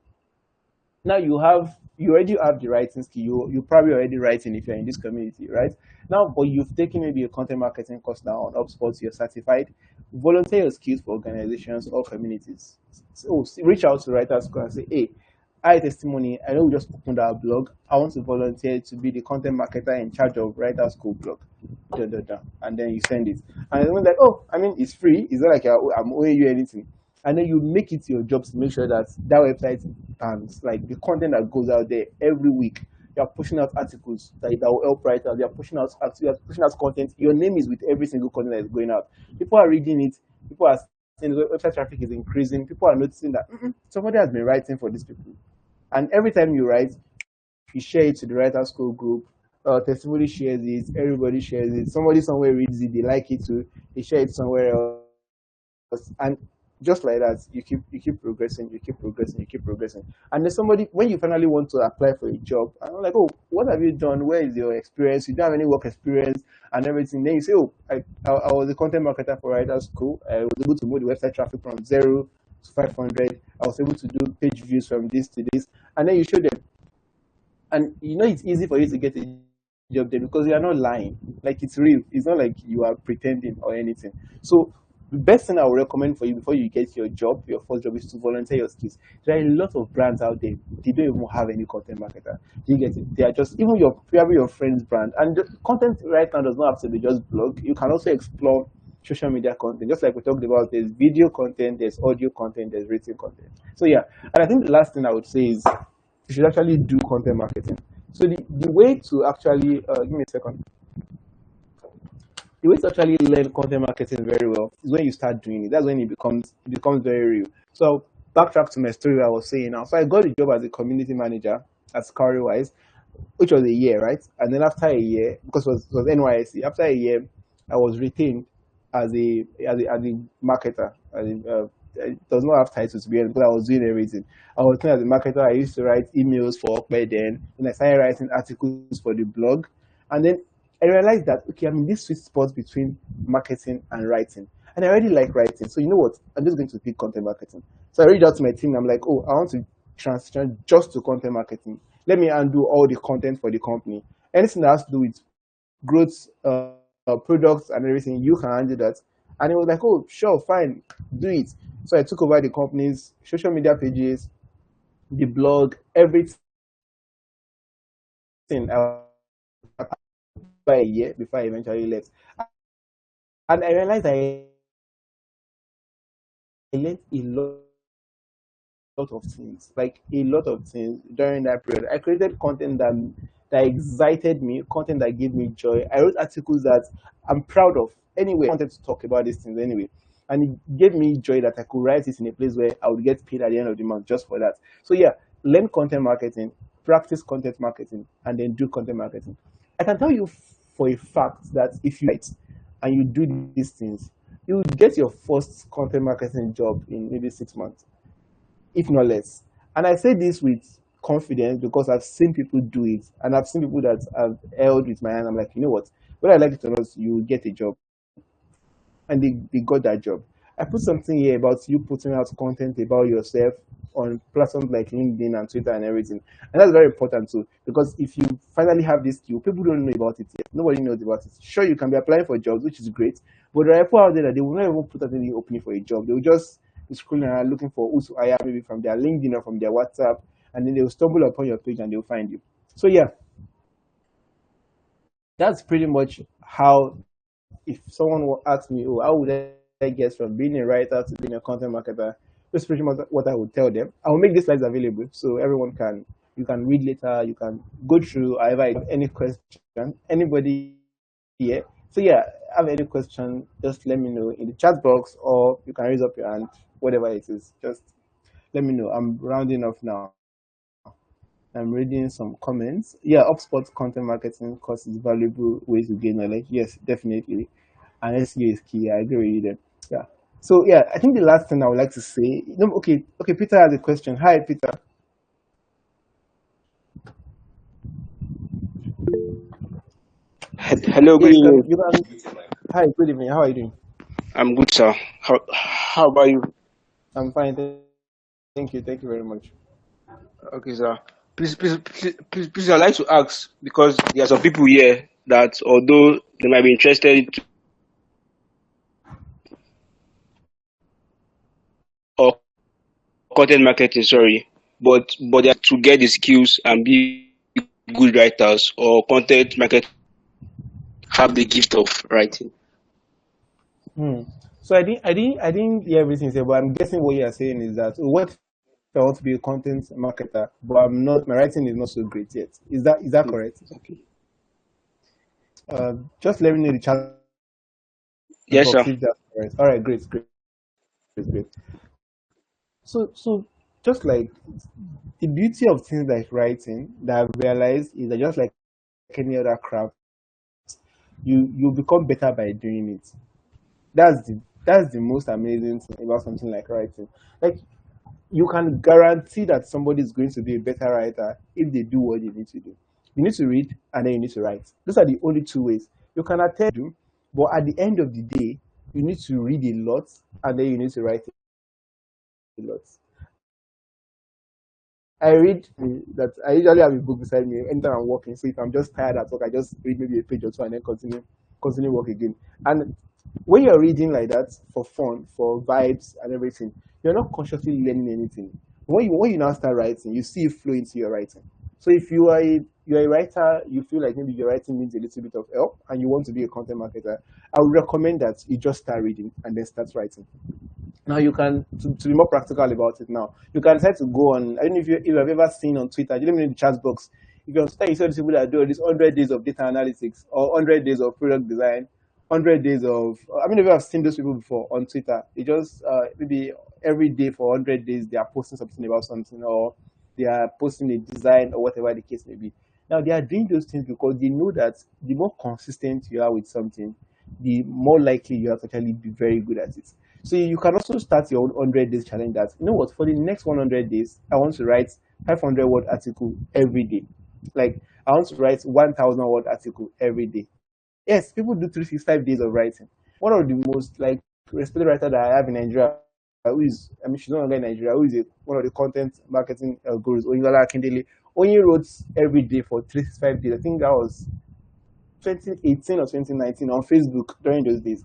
Speaker 5: Now you already have the writing skill. You probably already writing if you're in this community, right? Now, but you've taken maybe a content marketing course now on HubSpot, you're certified. Volunteer your skills for organizations or communities. So reach out to Writers School and say, hey, I testimony. I know we just opened our blog. I want to volunteer to be the content marketer in charge of Writers School blog. Da, da, da. And then you send it. And then like, oh, I mean, it's free. It's not like I'm owing you anything. And then you make it your job to make sure that that website stands, like the content that goes out there every week. You are pushing out articles that will help writers. You are pushing out content. Your name is with every single content that is going out. People are reading it. People are saying the website traffic is increasing. People are noticing that somebody has been writing for these people. And every time you write, you share it to the Writer School group. Testimony shares it. Everybody shares it. Somebody somewhere reads it. They like it too. They share it somewhere else. And just like that, you keep progressing, you keep progressing. And then somebody, when you finally want to apply for a job, and I'm like, oh, what have you done? Where is your experience? You don't have any work experience and everything. Then you say, oh, I was a content marketer for Writers School. I was able to move the website traffic from 0 to 500. I was able to do page views from this to this, and then you show them, and it's easy for you to get a job there because you are not lying. Like, it's real. It's not like you are pretending or anything. So the best thing I would recommend for you before you get your job, your first job, is to volunteer your skills. There are a lot of brands out there. They don't even have any content marketer. You get it? They are just, even probably your friend's brand. And the content right now does not have to be just blog. You can also explore social media content. Just like we talked about, there's video content, there's audio content, there's written content. So yeah, and I think the last thing I would say is you should actually do content marketing. So the way to actually, give me a second. The way to actually learn content marketing very well is when you start doing it. That's when it becomes very real. So I'll backtrack to my story I was saying now. So I got a job as a community manager at Cowrywise, which was a year, right? And then after a year, because it was NYSC, after a year, I was retained as a marketer. It does not have titles to be honest, but I was doing everything. I was retained as a marketer. I used to write emails for Okpe then, and I started writing articles for the blog. And then I realized that, okay, I'm in this sweet spot between marketing and writing. And I already like writing. So you know what? I'm just going to pick content marketing. So I reached out to my team. I'm like, oh, I want to transition just to content marketing. Let me undo all the content for the company. Anything that has to do with growth, products and everything, you can handle that. And it was like, oh, sure, fine, do it. So I took over the company's social media pages, the blog, everything. I by a year before I eventually left. And I realized I learned a lot of things, like a lot of things during that period. I created content that excited me, content that gave me joy. I wrote articles that I'm proud of. Anyway, I wanted to talk about these things anyway. And it gave me joy that I could write this in a place where I would get paid at the end of the month just for that. So yeah, learn content marketing, practice content marketing, and then do content marketing. I can tell you for a fact that if you write and you do these things, you will get your first content marketing job in maybe 6 months, if not less. And I say this with confidence because I've seen people do it, and I've seen people that have held with my hand. I'm like, you know what? Whether I like it or not, you get a job, and they got that job. I put something here about you putting out content about yourself on platforms like LinkedIn and Twitter and everything. And that's very important too, because if you finally have this skill, people don't know about it yet. Nobody knows about it. Sure, you can be applying for jobs, which is great, but there are people out there that they will not even put out any opening for a job. They will just be scrolling around looking for who to hire, maybe from their LinkedIn or from their WhatsApp, and then they will stumble upon your page and they'll find you. So yeah, that's pretty much how, if someone will ask me, oh, how would I get from being a writer to being a content marketer, that's pretty much what I would tell them. I will make these slides available so everyone can, you can read later, you can go through. However, if any question, anybody here. So yeah, have any question, just let me know in the chat box, or you can raise up your hand, whatever it is. Just let me know. I'm rounding off now. I'm reading some comments. Yeah, HubSpot content marketing course is valuable way to gain knowledge. Yes, definitely. And SEO is key. I agree with you there. Yeah. So yeah, I think the last thing I would like to say. No, okay. Peter has a question. Hi, Peter.
Speaker 6: Hello,
Speaker 5: Yeah,
Speaker 6: good evening.
Speaker 5: you can. Hi, good evening. How are you doing?
Speaker 6: I'm good, sir. How about you?
Speaker 5: I'm fine. Thank you. Thank you very much.
Speaker 6: Okay, sir. Please, I'd like to ask because there are some people here that although they might be interested or content marketing, sorry, but they have to get the skills and be good writers or content market have the gift of writing.
Speaker 5: Hmm. So I didn't hear everything you said, but I'm guessing what you are saying is that, oh, what if I want to be a content marketer, but I'm not. My writing is not so great yet. Is that correct?
Speaker 6: Exactly.
Speaker 5: Just let me know in the chat
Speaker 6: Yes,
Speaker 5: box
Speaker 6: sir.
Speaker 5: if that's correct. All right, great, great, great, great. So just like the beauty of things like writing that I've realized is that just like any other craft, you become better by doing it. That's the That's the most amazing thing about something like writing. Like, you can guarantee that somebody is going to be a better writer if they do what they need to do. You need to read and then you need to write. Those are the only two ways. You can attempt to, but at the end of the day, you need to read a lot and then you need to write a lot. I read that I usually have a book beside me anytime I'm working. So if I'm just tired at work, I just read maybe a page or two and then continue work again. And when you're reading like that for fun, for vibes and everything, you're not consciously learning anything. When you now start writing, you see it flow into your writing. So if you're a writer, you feel like maybe your writing needs a little bit of help and you want to be a content marketer, I would recommend that you just start reading and then start writing. Now you can, to be more practical about it now, you can try to go on, I don't know if you have ever seen on Twitter, you let me know in the chat box, if you're on Twitter, you see these people that do this 100 days of data analytics or 100 days of product design, 100 days of, I mean, if you have seen those people before on Twitter, they just, maybe every day for 100 days, they are posting something about something, or they are posting a design or whatever the case may be. Now they are doing those things because they know that the more consistent you are with something, the more likely you have to actually be very good at it. So you can also start your own 100 days challenge that, you know what, for the next 100 days, I want to write 500-word article every day. Like, I want to write 1,000-word article every day. Yes, people do 365 days of writing. One of the most like respected writer that I have in Nigeria, who is, I mean, she's no longer in Nigeria, who is one of the content marketing gurus, Oyinlola Akindele, only wrote every day for 365 days. I think that was 2018 or 2019 on Facebook during those days.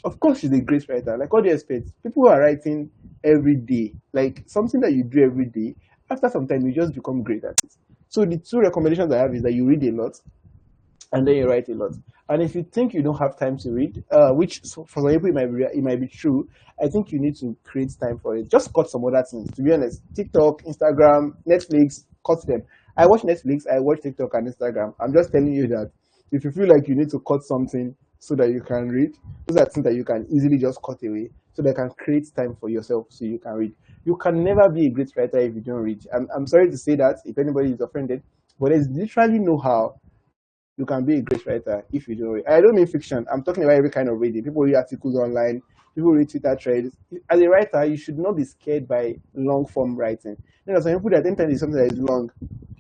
Speaker 5: Of course, she's a great writer. Like, all the experts, people who are writing every day, like something that you do every day, after some time, you just become great at it. So the two recommendations I have is that you read a lot and then you write a lot. And if you think you don't have time to read, which for some people it might be true, I think you need to create time for it. Just cut some other things. To be honest, TikTok, Instagram, Netflix, cut them. I watch Netflix, I watch TikTok and Instagram. I'm just telling you that if you feel like you need to cut something so that you can read, those are things that you can easily just cut away so they can create time for yourself so you can read. You can never be a great writer if you don't read. I'm sorry to say that if anybody is offended, but there's literally no how you can be a great writer if you don't read. I don't mean fiction. I'm talking about every kind of reading. People read articles online. People read Twitter threads. As a writer, you should not be scared by long form writing. You know, some people that anytime there's something that is long,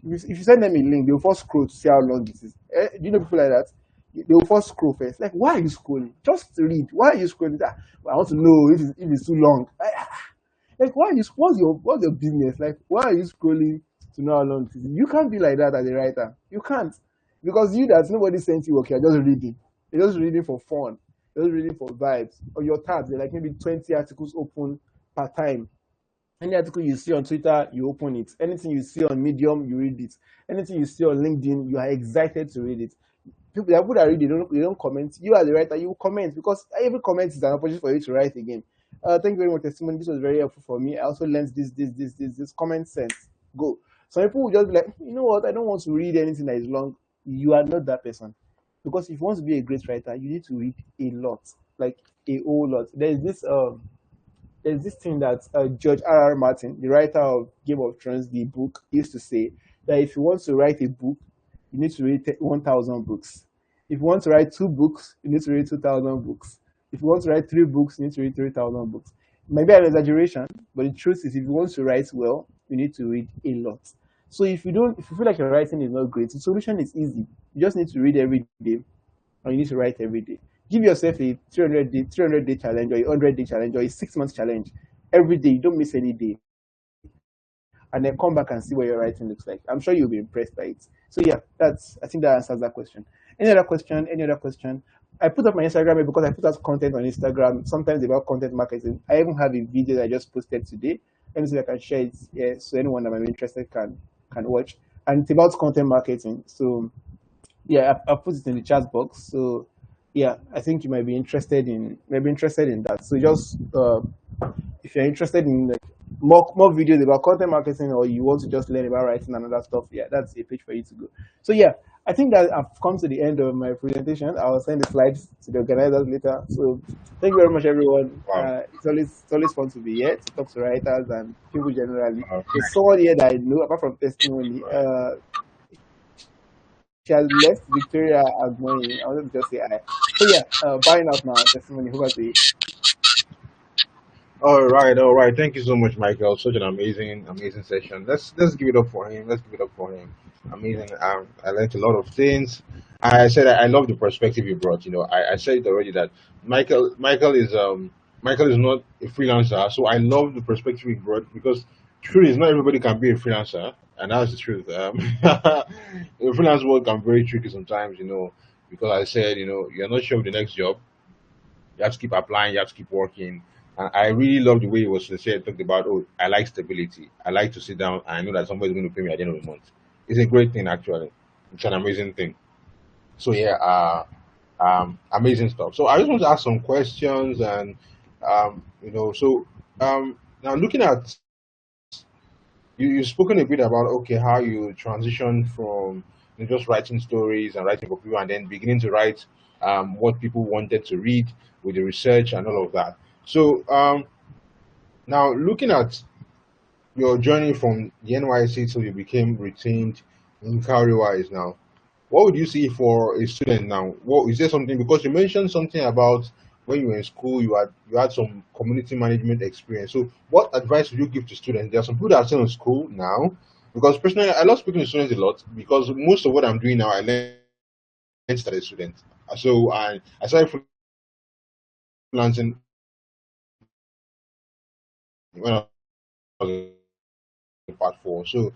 Speaker 5: if you send them a link, they'll first scroll to see how long it is. Do you know people like that? They will first scroll first. Like, why are you scrolling? Just read. Why are you scrolling? Ah, I want to know if it's too long. Like, what's your business? Like, why are you scrolling to know how long it is? You can't be like that as a writer. You can't. Because you that nobody sent you, okay, you're just reading. You're just reading for fun. You're just reading for vibes. On your tabs, they're like maybe 20 articles open per time. Any article you see on Twitter, you open it. Anything you see on Medium, you read it. Anything you see on LinkedIn, you are excited to read it. People that read, they don't comment. You as a writer, you comment because every comment is an opportunity for you to write again. Thank you very much, testimony. This was very helpful for me. I also learned this comment sense. Go. Some people will just be like, you know what? I don't want to read anything that is long. You are not that person, because if you want to be a great writer, you need to read a lot, like a whole lot. There's this thing that George R. R. Martin, the writer of Game of Thrones, the book, used to say that if you want to write a book, you need to read 1,000 books. If you want to write 2 books, you need to read 2,000 books. If you want to write 3 books, you need to read 3,000 books. Maybe an exaggeration, but the truth is, if you want to write well, you need to read a lot. So if you feel like your writing is not great, the solution is easy. You just need to read every day, and you need to write every day. Give yourself a 300-day challenge, or a 100-day challenge, or a 6 month challenge. Every day, you don't miss any day, and then come back and see what your writing looks like. I'm sure you'll be impressed by it. So yeah, I think that answers that question. Any other question? Any other question? I put up my Instagram because I put out content on Instagram, sometimes about content marketing. I even have a video that I just posted today. Let me see if I can share it here so anyone that might be interested can watch. And it's about content marketing. So yeah, I put it in the chat box. So yeah, I think you might be interested in that. So just if you're interested in like more videos about content marketing, or you want to just learn about writing and other stuff, yeah, that's a page for you to go. So yeah, I think that I've come to the end of my presentation. I'll send the slides to the organizers later. So thank you very much, everyone.
Speaker 3: Wow.
Speaker 5: It's always fun to be here to talk to writers and people generally.
Speaker 3: Okay.
Speaker 5: There's someone here that I know apart from testimony. She has left, Victoria Agmoyi. I wanted to just say hi. So yeah, buying out now, testimony. Over to you.
Speaker 3: all right. Thank you so much, Michael. Such an amazing, amazing session. Let's give it up for him. Let's give it up for him. Amazing. I learned a lot of things. I said I love the perspective you brought. You know, I said it already that Michael is not a freelancer. So I love the perspective he brought because truth is not everybody can be a freelancer, and that's the truth. The freelance world can be very tricky sometimes. You know, because I said you're not sure of the next job. You have to keep applying, you have to keep working. And I really love the way he was sincere, talked about, oh, I like stability. I like to sit down and I know that somebody's going to pay me at the end of the month. It's a great thing, actually. It's an amazing thing. So, yeah, amazing stuff. So, I just want to ask some questions and, now looking at you've spoken a bit about okay how you transition from just writing stories and writing for people and then beginning to write what people wanted to read with the research and all of that. So now looking at your journey from the NYC till you became retained in Cowrywise now, what would you see for a student now? What is there something because you mentioned something about when you were in school you had some community management experience. So what advice would you give to students? There are some people that are still in school now. Because personally I love speaking to students a lot because most of what I'm doing now I learned as a student. So I started freelancing when I was in part four. So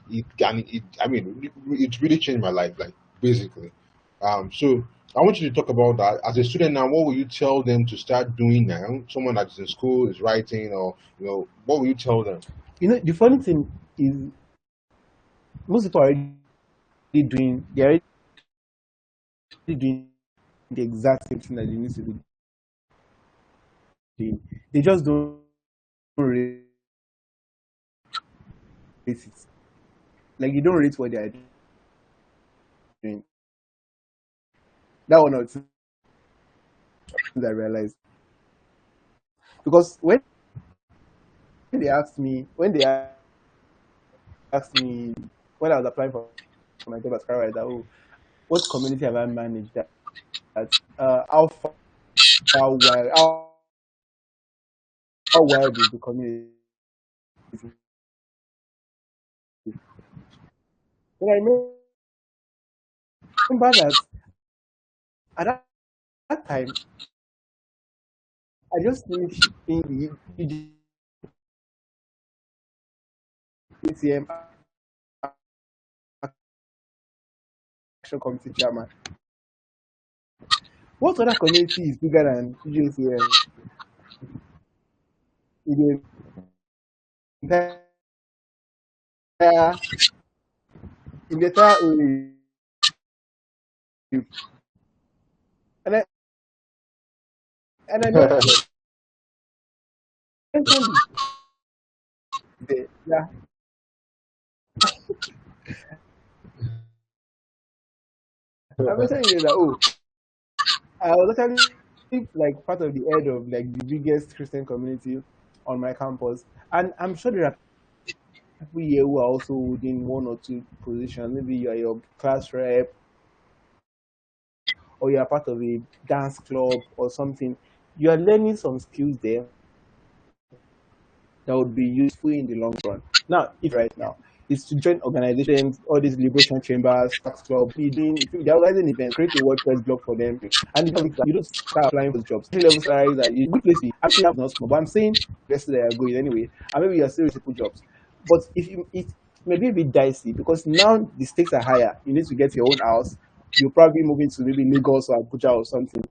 Speaker 3: it really changed my life, like basically. So I want you to talk about that as a student now. What will you tell them to start doing now? Someone that's in school is writing, or what will you tell them?
Speaker 5: The funny thing is, most people are already doing the exact same thing that they need to be doing. They just don't rate it. Like they don't rate what they are doing. That one or two things I realized. Because when they asked me when I was applying for my job as car rider, oh, what community have I managed that how far wide how wide is the community? But I remember that at that time I just finished being the UGATM action committee chairman. What other community is bigger than UGATM in the entire OAU? And I mentioned it there. Yeah, I mentioned it that oh, I was actually like part of the head of like the biggest Christian community on my campus, and I'm sure there are people here who are also holding one or two positions. Maybe you are your class rep, or you are part of a dance club or something. You are learning some skills there that would be useful in the long run. Now, if right now is to join organizations, all these liberation chambers, tax club, leading, if they're organizing events, create a WordPress blog for them, and you don't start applying for jobs. Entry level salaries are a good place to be. Actually, I'm not small, but I'm saying yes, they are going anyway, and maybe you're still receiving jobs. But if you, it may be a bit dicey because now the stakes are higher. You need to get your own house. You'll probably move into maybe Lagos or Abuja or something.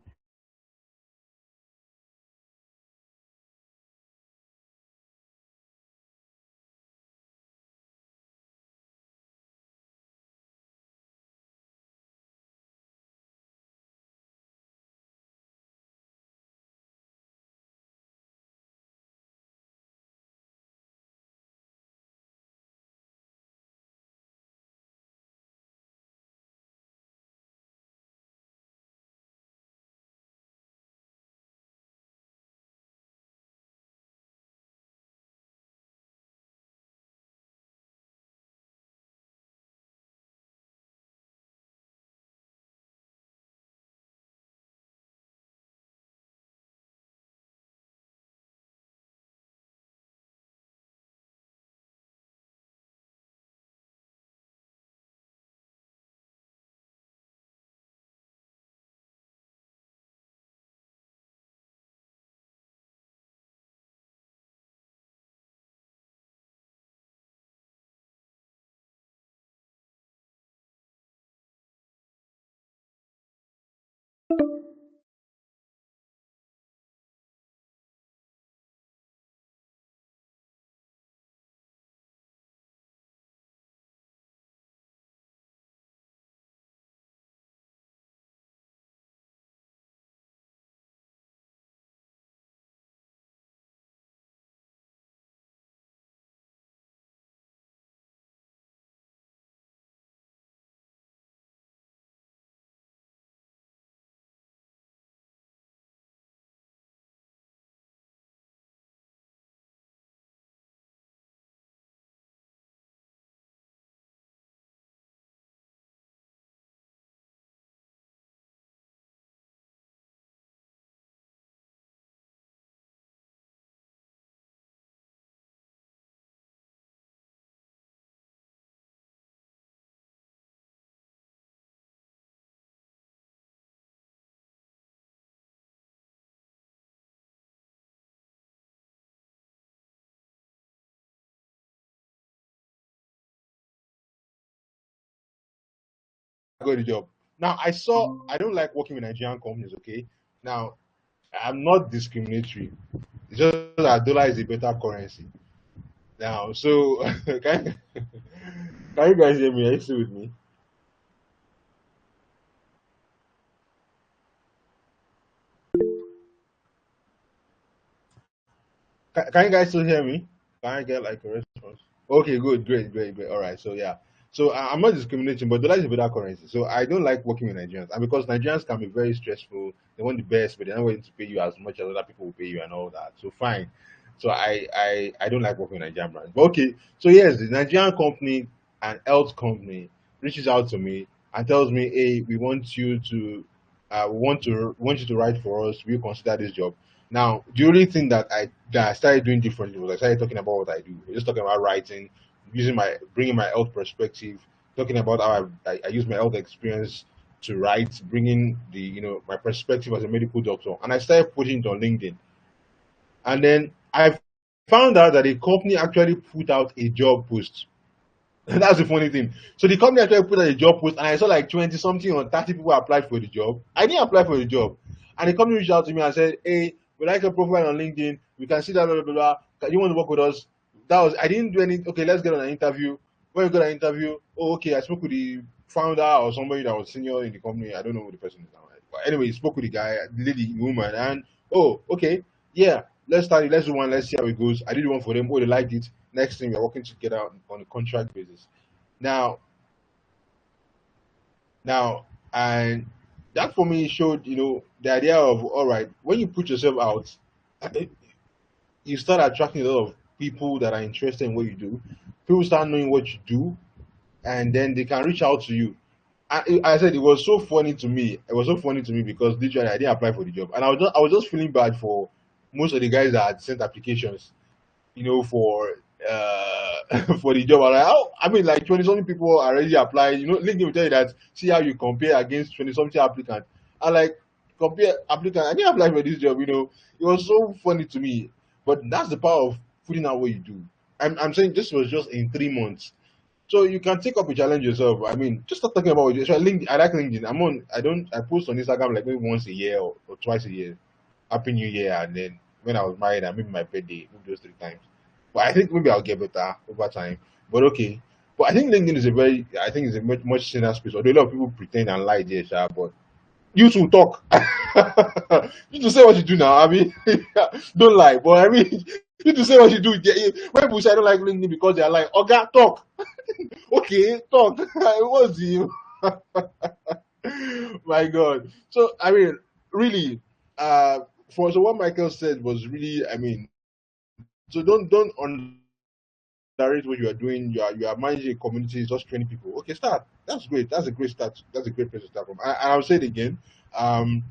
Speaker 3: I got the job. Now I don't like working with Nigerian companies. Okay, now I'm not discriminatory. It's just that dollar is a better currency. Now, so can you guys hear me? Are you still with me? Can you guys still hear me? Can I get like a response? Okay, good, great, great, great. All right, so yeah, so I'm not discriminating, but dollar is a better currency. So I don't like working with Nigerians, and because Nigerians can be very stressful, they want the best, but they're not willing to pay you as much as other people will pay you and all that. So fine. So I don't like working with Nigerian brands. But okay, so yes, the Nigerian company and health company reaches out to me and tells me, hey, we want you to want you to write for us. We consider this job. Now, the only thing that I started doing differently was I started talking about what I do. Just talking about writing, bringing my health perspective, talking about how I use my health experience to write, bringing the my perspective as a medical doctor, and I started putting it on LinkedIn. And then I found out that the company actually put out a job post. That's the funny thing. So the company actually put out a job post, and I saw like 20 something or 30 people applied for the job. I didn't apply for the job. And the company reached out to me and said, hey, we like your profile on LinkedIn. We can see that, blah, blah, blah. You want to work with us? I didn't do any, okay, let's get on an interview. When we got an interview, oh, okay, I spoke with the founder or somebody that was senior in the company. I don't know who the person is now. But anyway, he spoke with the guy, the lady, the woman, and oh, okay, yeah, let's start it. Let's do one. Let's see how it goes. I did one for them. Oh, they liked it. Next thing, we're working together on a contract basis. Now, now, and that for me showed, the idea of all right, when you put yourself out, you start attracting a lot of people that are interested in what you do. People start knowing what you do, and then they can reach out to you. I said it was so funny to me. It was so funny to me because literally I didn't apply for the job, and I was just feeling bad for most of the guys that had sent applications, for for the job. I'm like, oh, I mean, like 20 something people already applied. LinkedIn will tell you that see how you compare against 20 something applicants. I like compare applicant. I didn't apply for this job. It was so funny to me. But that's the power of putting out what you do. I'm saying this was just in 3 months. So you can take up a challenge yourself. I mean, just start talking about it. So LinkedIn, I like LinkedIn. I post on Instagram like maybe once a year or twice a year. Happy New Year, and then when I was married, and maybe my birthday, maybe those 3 times. But I think maybe I'll get better over time. But okay. But I think LinkedIn is I think it's a much thinner space. Although a lot of people pretend and lie there, sha, but you two talk. You to say what you do now. I mean, don't lie. But I mean, you to say what you do. When people say I don't like LinkedIn because they are like, Oga, talk. Okay, talk. What's you? My God. So I mean, really, uh, so what Michael said was really, I mean, so don't underrate what you are doing. You are managing a community, just training people. Okay, start. That's great. That's a great start. That's a great place to start from. And I'll say it again. Um,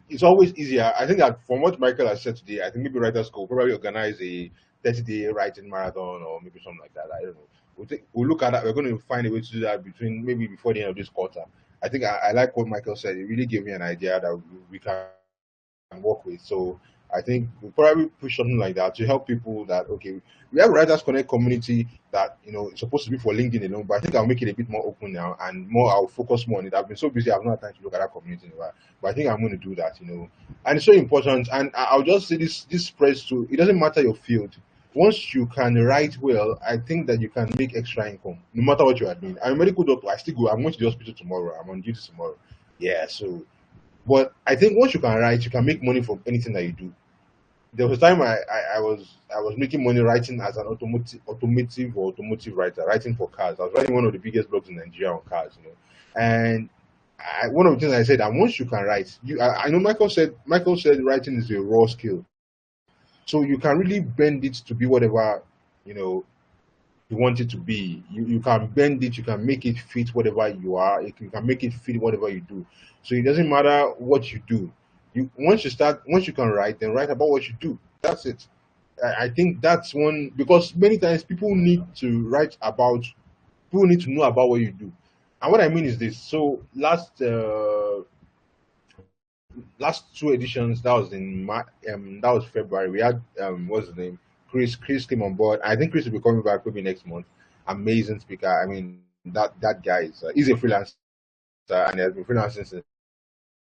Speaker 3: it's always easier. I think that from what Michael has said today, I think maybe Writers School probably organize a 30-day writing marathon or maybe something like that. I don't know. We'll look at that. We're going to find a way to do that maybe before the end of this quarter. I think I like what Michael said. It really gave me an idea that we can work with. So I think we'll probably push something like that to help people that, okay, we have Writers Connect community that, it's supposed to be for LinkedIn alone, but I think I'll make it a bit more open now and more, I'll focus more on it. I've been so busy, I've not had time to look at that community in a while, but I think I'm going to do that. And it's so important. And I'll just say this spreads to, it doesn't matter your field. Once you can write well, I think that you can make extra income, no matter what you are doing. I'm a medical doctor. I still go. I'm going to the hospital tomorrow. I'm on duty tomorrow. Yeah. So, but I think once you can write, you can make money from anything that you do. There was a time I was making money writing as an automotive writer, writing for cars. I was writing one of the biggest blogs in Nigeria on cars. And one of the things I said that once you can write, I know Michael said writing is a raw skill, so you can really bend it to be whatever you know you want it to be. You can bend it, you can make it fit whatever you are, you can make it fit whatever you do. So it doesn't matter what you do. Once you can write, then write about what you do. That's it. I think that's one, because many times people need to know about what you do. And what I mean is this. So last two editions, that was that was February. We had what's his name? Chris came on board. I think Chris will be coming back maybe next month. Amazing speaker. I mean, that guy is he's a freelancer and he has been freelancing since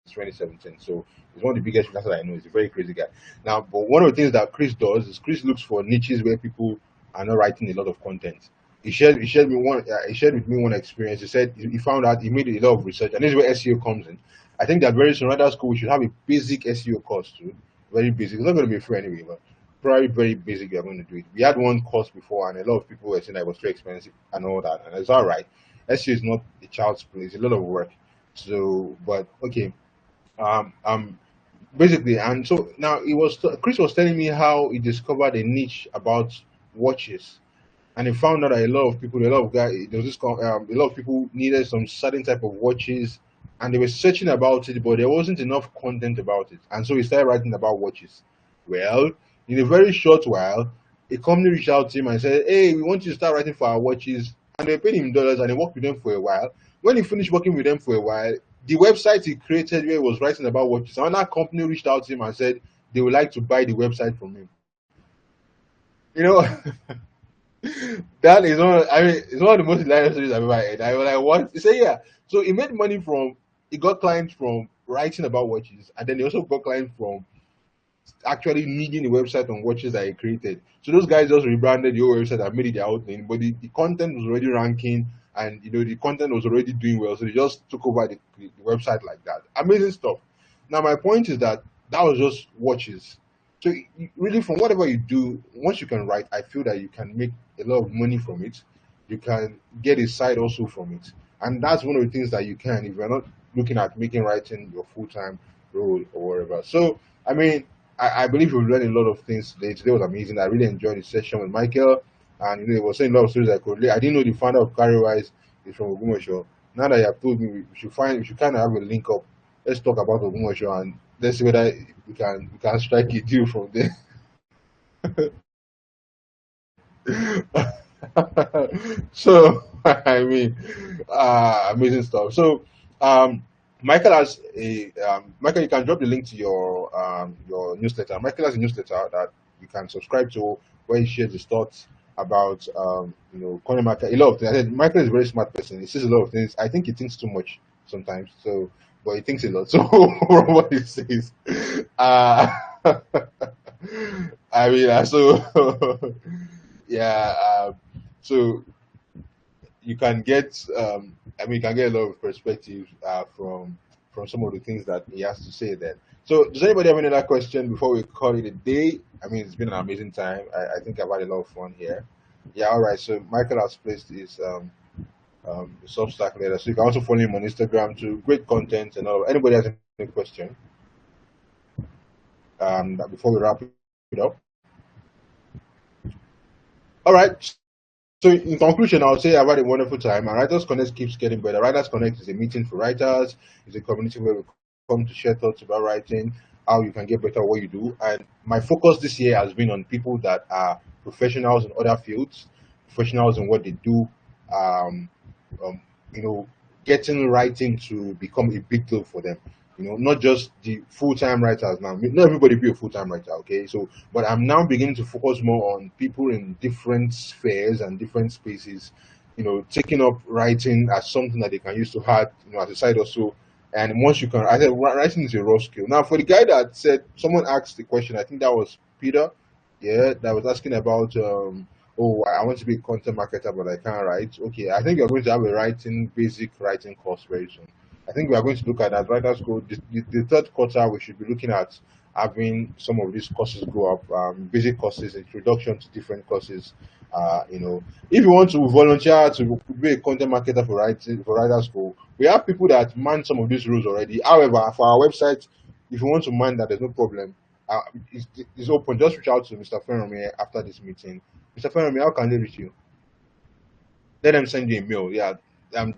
Speaker 3: 2017. So he's one of the biggest freelancers I know. He's a very crazy guy. Now, but one of the things that Chris does is Chris looks for niches where people are not writing a lot of content. He shared with me one experience. He said he found out, he made a lot of research, and this is where SEO comes in. I think that very soon, right, school, we should have a basic SEO course too. Very basic. It's not going to be free anyway, but probably very basic. We are going to do it. We had one course before, and a lot of people were saying that it was too expensive and all that. And it's all right. SEO is not a child's play. It's a lot of work. So, but okay. Um, um, Basically, and so now Chris was telling me how he discovered a niche about watches, and he found out that a lot of guys, there was a lot of people needed some certain type of watches, and they were searching about it, but there wasn't enough content about it, and so he started writing about watches. Well, in a very short while, a company reached out to him and said, "Hey, we want you to start writing for our watches," and they paid him dollars, and he worked with them for a while. When he finished working with them for a while, the website he created where he was writing about watches, another company reached out to him and said they would like to buy the website from him. You know, that is one. I mean, it's one of the most hilarious stories I've ever heard. I was like, "What?" He said, "Yeah." So he made money from. He got clients from writing about watches, and then he also got clients from actually needing the website on watches that he created. So those guys just rebranded the whole website and made it their own thing, but the content was already ranking, and the content was already doing well. So they just took over the website like that. Amazing stuff. Now my point is that was just watches. So really, from whatever you do, once you can write, I feel that you can make a lot of money from it. You can get a side also from it, and that's one of the things that you can if you're not looking at making writing your full-time role or whatever. So I mean, I believe we learned a lot of things today. Today was amazing. I really enjoyed the session with Michael, and he was saying a lot of stories I could relate. I didn't know the founder of Cowrywise is from Ogumosho. Now that you have told me, we should kind of have a link up. Let's talk about Ogumosho and let's see whether we can strike a deal from there. So I mean, amazing stuff. So um, Michael, you can drop the link to your newsletter. Michael has a newsletter that you can subscribe to where he shares his thoughts about coin market, a lot of things. I said Michael is a very smart person. He sees a lot of things. I think he thinks too much sometimes. So, but he thinks a lot. So from what he says, uh, I mean, yeah. So you can get you can get a lot of perspective from some of the things that he has to say there. So does anybody have any other question before we call it a day? I mean, it's been an amazing time. I think I've had a lot of fun here. Yeah, all right. So Michael has placed his Substack later, so you can also follow him on Instagram too. Great content and all. Anybody has any question before we wrap it up? All right. So in conclusion, I'll say I've had a wonderful time. And Writers Connect keeps getting better. Writers Connect is a meeting for writers. It's a community where we come to share thoughts about writing, how you can get better at what you do. And my focus this year has been on people that are professionals in other fields, professionals in what they do. Um, um, you know, getting writing to become a big deal for them. not just the full-time writers now. Not everybody be a full-time writer, okay? So, but I'm now beginning to focus more on people in different spheres and different spaces, taking up writing as something that they can use to have, as a side also. And once you can, I said writing is a raw skill. Now, for the guy that said, someone asked the question, I think that was Peter, yeah, that was asking about, oh, I want to be a content marketer, but I can't write. Okay, I think you're going to have a basic writing course very soon. I think we are going to look at that writers school. The third quarter, we should be looking at having some of these courses grow up, basic courses, introduction to different courses. If you want to volunteer to be a content marketer for writers school, we have people that man some of these roles already. However, for our website, if you want to man that, there's no problem. Uh, it's open. Just reach out to Mr. Fenrome after this meeting. Mr. Fenrome, how can they reach you? Let them send you a mail. Yeah,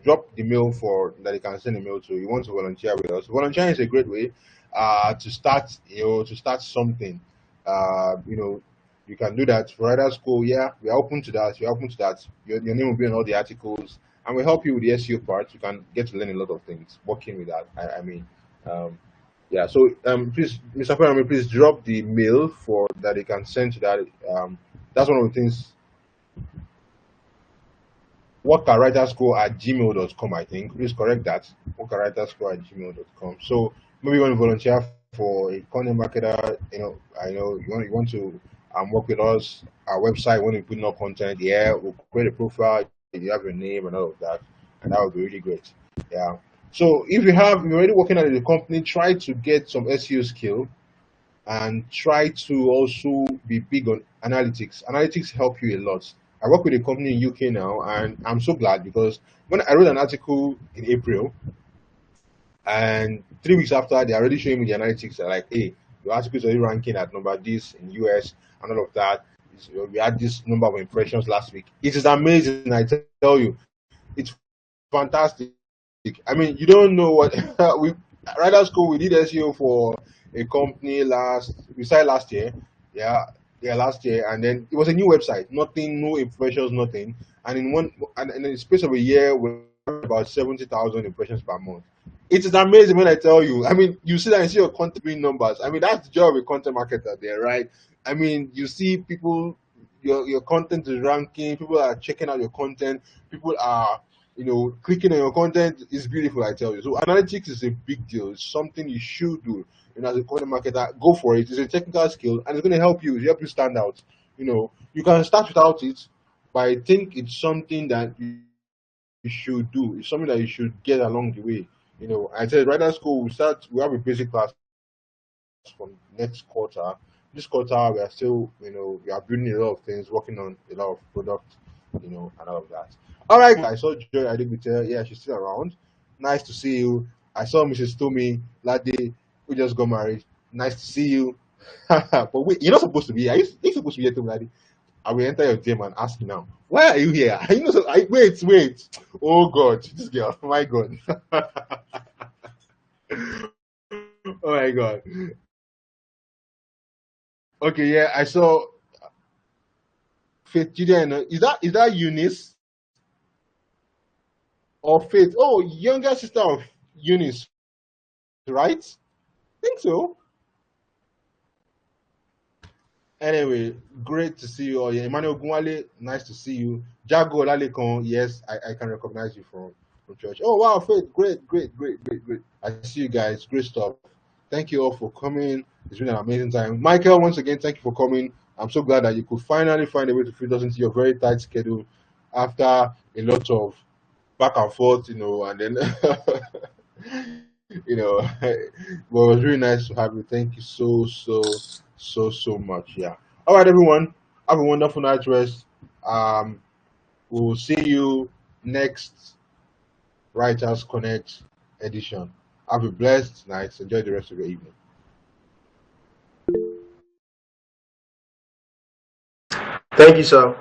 Speaker 3: drop the mail for that you can send a mail to. You want to volunteer with us? Volunteering is a great way to start. To start something. You can do that for writer school. Yeah, we are open to that. You're open to that. Your name will be on all the articles, and we help you with the SEO part. You can get to learn a lot of things working with that. I mean, yeah. So please, Mr. Ferrami, please drop the mail for that you can send to that. That's one of the things. Workwriterschool@gmail.com, I think. Please correct that. Workwriterschool@gmail.com. So maybe you want to volunteer for a content marketer, I know you want to work with us, our website, when we put in our content, yeah, we'll create a profile, you have your name and all of that, and that would be really great. Yeah. So if you're already working at the company, try to get some SEO skill and try to also be big on analytics. Analytics help you a lot. I work with a company in UK now, and I'm so glad because when I wrote an article in April, and 3 weeks after, they're already showing me the analytics. They're like, hey, your article is already ranking at number this in US and all of that. We had this number of impressions last week. It is amazing, I tell you. It's fantastic. I mean, you don't know what we Writers School. We did SEO for a company we started last year. Yeah, last year, and then it was a new website, nothing, no impressions, nothing. And in the space of a year, we had about 70,000 impressions per month. It is amazing when I tell you. I mean, you see that and see your content being numbers. I mean, that's the job of a content marketer there, right? I mean, you see people, your content is ranking, people are checking out your content, people are clicking on your content. Is beautiful, I tell you. So analytics is a big deal. It's something you should do. As a content marketer, go for it. It's a technical skill, and it's going to help you stand out. You can start without it, but I think it's something that you should do. It's something that you should get along the way. I said writer school. We have a basic class from next quarter. This quarter, we are still, we are building a lot of things, working on a lot of product, and all of that. All right, guys. I saw Joy Adigbite. Yeah, she's still around. Nice to see you. I saw Mrs. Tomi Lade, who just got married. Nice to see you. But wait, you're not supposed to be here. You're supposed to be here, Tomi Lade. I will enter your DM and ask you now. Why are you here? Wait. Oh God, this girl. Oh my God. Oh my God. Okay, yeah, I saw Faith Julian. Is that Eunice or Faith? Oh, younger sister of Eunice, right? Think so. Anyway, great to see you all. Yeah, Emmanuel Gunwale, nice to see you. Jago Lalekon, yes, I can recognize you from church. Oh wow, Faith, great. I see you guys, great stuff. Thank you all for coming. It's been an amazing time. Michael, once again, thank you for coming. I'm so glad that you could finally find a way to fit us into your very tight schedule after a lot of back and forth, and then but it was really nice to have you. Thank you so much. Yeah. All right, everyone. Have a wonderful night rest. We'll see you next Writers Connect edition. Have a blessed night. Enjoy the rest of your evening.
Speaker 6: Thank you, sir.